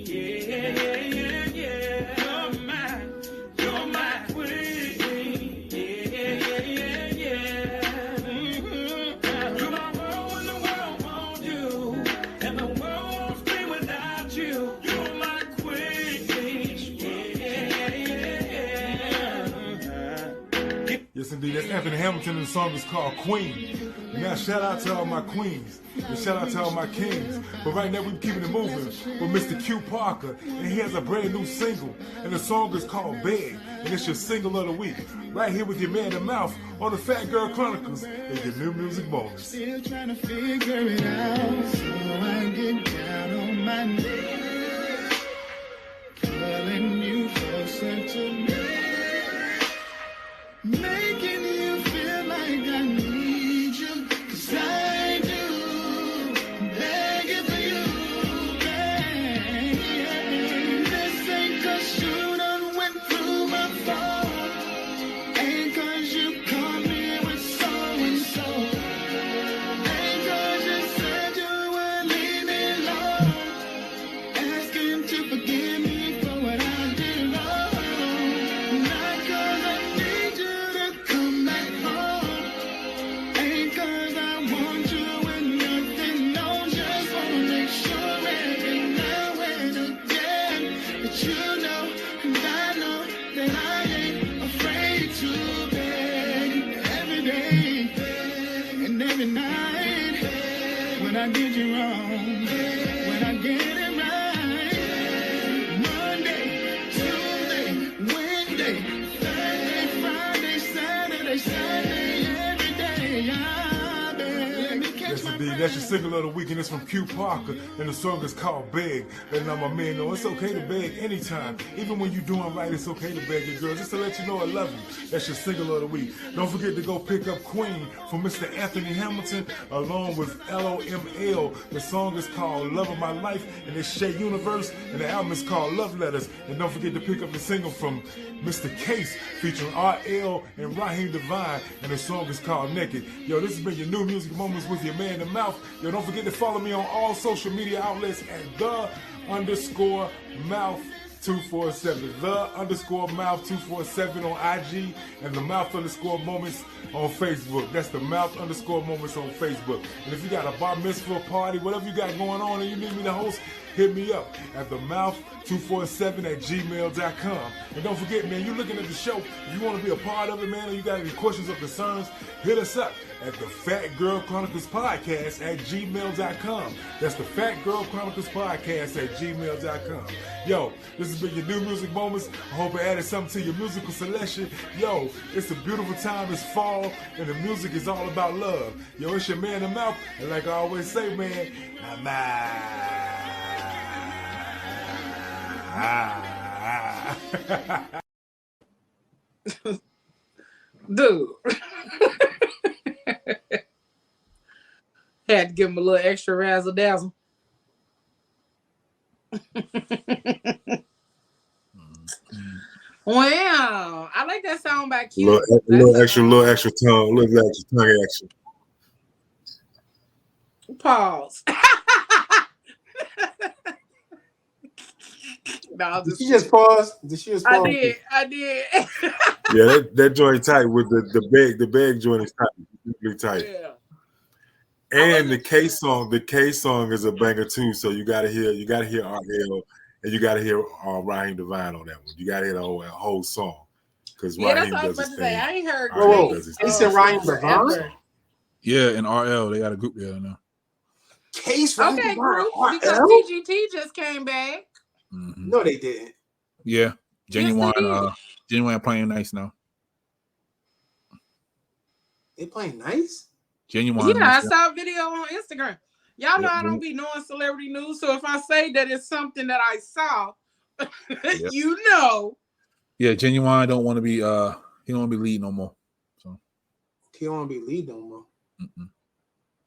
Yeah. You're my queen. Yeah. You're my world when the world wants you. And the world won't be without you. You're my queen. Yes, indeed. That's Anthony Hamilton, and the song is called Queen. Now, shout out to all my queens, and shout out to all my kings. But right now, we're keeping it moving with Mr. Q Parker, and he has a brand new single, and the song is called Beg, and it's your single of the week. Right here with your man, The Mouth, on the Phat Girl Chronicles, and your new music moments. Still trying to figure it out, so I get down on my knees, calling you closer to me, making you feel like I need you, 'cause I do, begging for you, babe. This ain't 'cause you done went through my phone, ain't 'cause you caught me with so-and-so, ain't 'cause you said you would leave me alone, asking to forgive me for what I did wrong, not 'cause I need you to come back home, ain't 'cause I want you when nothing, no, just wanna make sure every now and again that you know and I know that I ain't afraid to beg every day and every night when I did you wrong, when I get it right. Monday, Tuesday, Wednesday, Thursday, Friday, Saturday, Sunday, every day. I beg. Let me catch Yes, my indeed. That's your single of the week, and it's from Q Parker, and the song is called Beg. And now my man know it's okay to beg anytime. Even when you're doing right, it's okay to beg your girl, just to let you know I love you. That's your single of the week. Don't forget to go pick up Queen from Mr. Anthony Hamilton, along with LOML. The song is called Love of My Life, and it's Shay Universe, and the album is called Love Letters. And don't forget to pick up the single from Mr. Case, featuring RL and Raheem Devine, and the song is called Naked. Yo, this has been your new music moments with your man, The Mouth. Yo, don't forget to follow me on all social media outlets at _Mouth247. _Mouth247 on IG, and the Mouth_moments on Facebook. That's the Mouth_moments on Facebook. And if you got a bar mitzvah party, whatever you got going on and you need me to host, hit me up at the Mouth247@gmail.com. And don't forget, man, you're looking at the show. If you want to be a part of it, man, or you got any questions or concerns, hit us up at the Phat Girl Chronicles Podcast at gmail.com. That's the Phat Girl Chronicles Podcast at gmail.com. Yo, this has been your new music moments. I hope I added something to your musical selection. Yo, it's a beautiful time. It's fall, and the music is all about love. Yo, it's your man, The Mouth. And like I always say, man, I'm Dude. Had to give him a little extra razzle dazzle. Wow, I like that song by Q. Little extra tongue action. Pause. No, Did she just pause? I did. Yeah, that joint tight with the bag joint is tight. Really tight. Yeah. And the K song is a banger too. So you gotta hear RL and you gotta hear Raheem Devine on that one. You gotta hear the whole song. Because Raheem does his thing. I ain't heard Case and Raheem Devine? Yeah, and RL, they got a group there now. Case Raheem Devine, because TGT just came back. Mm-hmm. No, they didn't. Yeah. Genuine playing nice now. They playing nice? Genuine. Yeah, I saw a video on Instagram. Y'all know I don't be knowing celebrity news, so if I say that it's something that I saw, you know. Yeah, Genuine don't want to be he don't want to be lead no more. So he don't want to be lead no more. Mm-mm.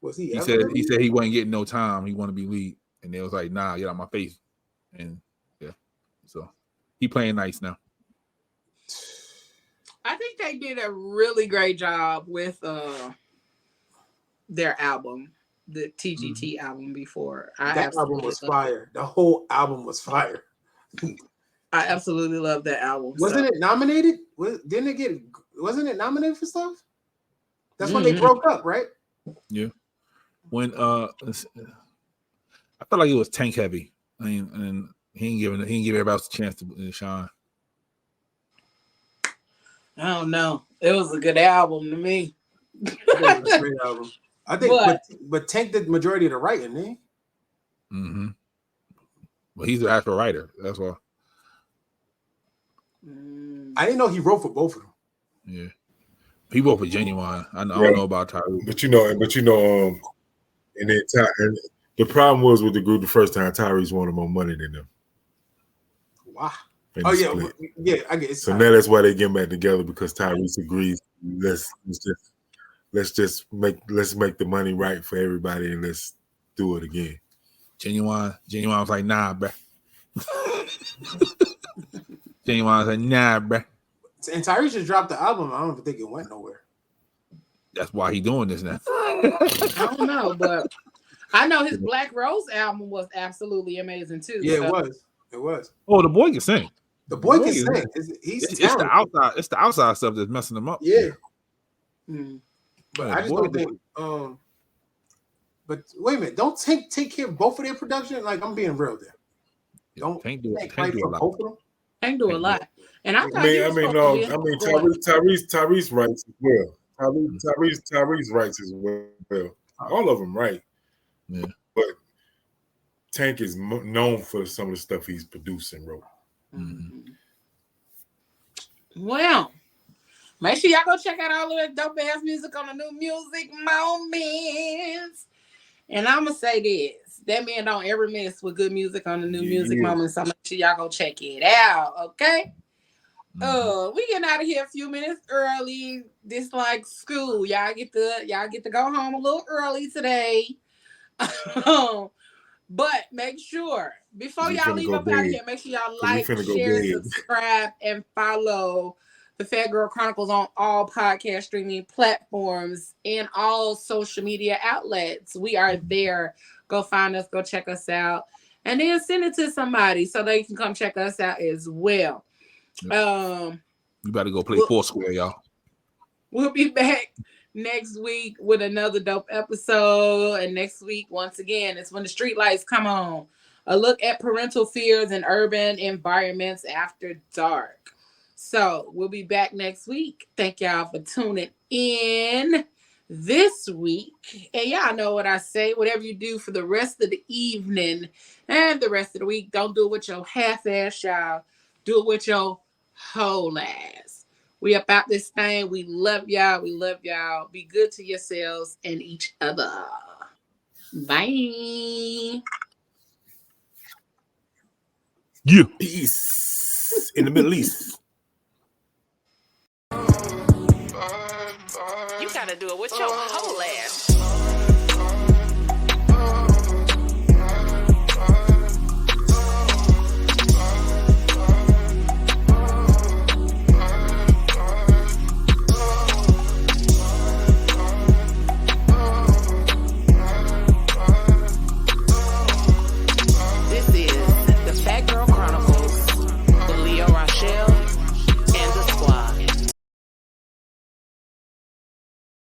Was he? He said he wasn't getting no time. He want to be lead, and they was like, "Nah, get out my face." And yeah, so he playing nice now. I think they did a really great job with their album, the TGT album before. That album was fire. The whole album was fire. I absolutely love that album. Wasn't it nominated? Wasn't it nominated for stuff? That's when they broke up, right? Yeah. When I felt like it was tank heavy. I mean, and he didn't give everybody else a chance to shine. I don't know. It was a good album to me. It was a great album. I think, but Tank did the majority of the writing, eh? Mm-hmm. Well, he's the actual writer. That's why. I didn't know he wrote for both of them. Yeah, he wrote for Genuine. I don't know about Tyrese, but you know, and then the problem was with the group the first time Tyrese wanted more money than them. Wow. Oh yeah, I get it. So now that's why they get back together, because Tyrese agrees. Let's make the money right for everybody and let's do it again. Genuine was like, nah, bruh. Genuine was like, nah, bruh. And Tyrese just dropped the album. I don't even think it went nowhere. That's why he doing this now. I don't know, but I know his Black Rose album was absolutely amazing too. Yeah, it was. Oh, the boy can sing. The boy can sing. It's the outside stuff that's messing him up. Yeah. But I just don't think. But wait a minute, don't take care of both of their production. Like, I'm being real there. Don't do a lot. Both of them. Can't do a lot. And I Tyrese writes as well. Tyrese writes as well. All of them write. Yeah. But Tank is known for some of the stuff he's produced and wrote. Mm-hmm. Well, make sure y'all go check out all of that dope ass music on the New Music Moments. And I'm gonna say this: that man don't ever miss with good music on the New Music Moments. So make sure y'all go check it out. Okay. We getting out of here a few minutes early. This like school. Y'all get to go home a little early today. But make sure before y'all leave up out of here, make sure y'all like, share, subscribe, and follow the Phat Girl Chronicles on all podcast streaming platforms and all social media outlets. We are there. Go find us, go check us out, and then send it to somebody so they can come check us out as well. You better go play Foursquare, y'all. We'll be back next week with another dope episode. And next week, once again, it's when the street lights come on. A look at parental fears in urban environments after dark. So we'll be back next week. Thank y'all for tuning in this week. And y'all know what I say. Whatever you do for the rest of the evening and the rest of the week, don't do it with your half-ass, y'all. Do it with your whole ass. We about this thing. We love y'all. We love y'all. Be good to yourselves and each other. Bye. Yeah. Peace in the Middle East. You gotta do it with your whole ass.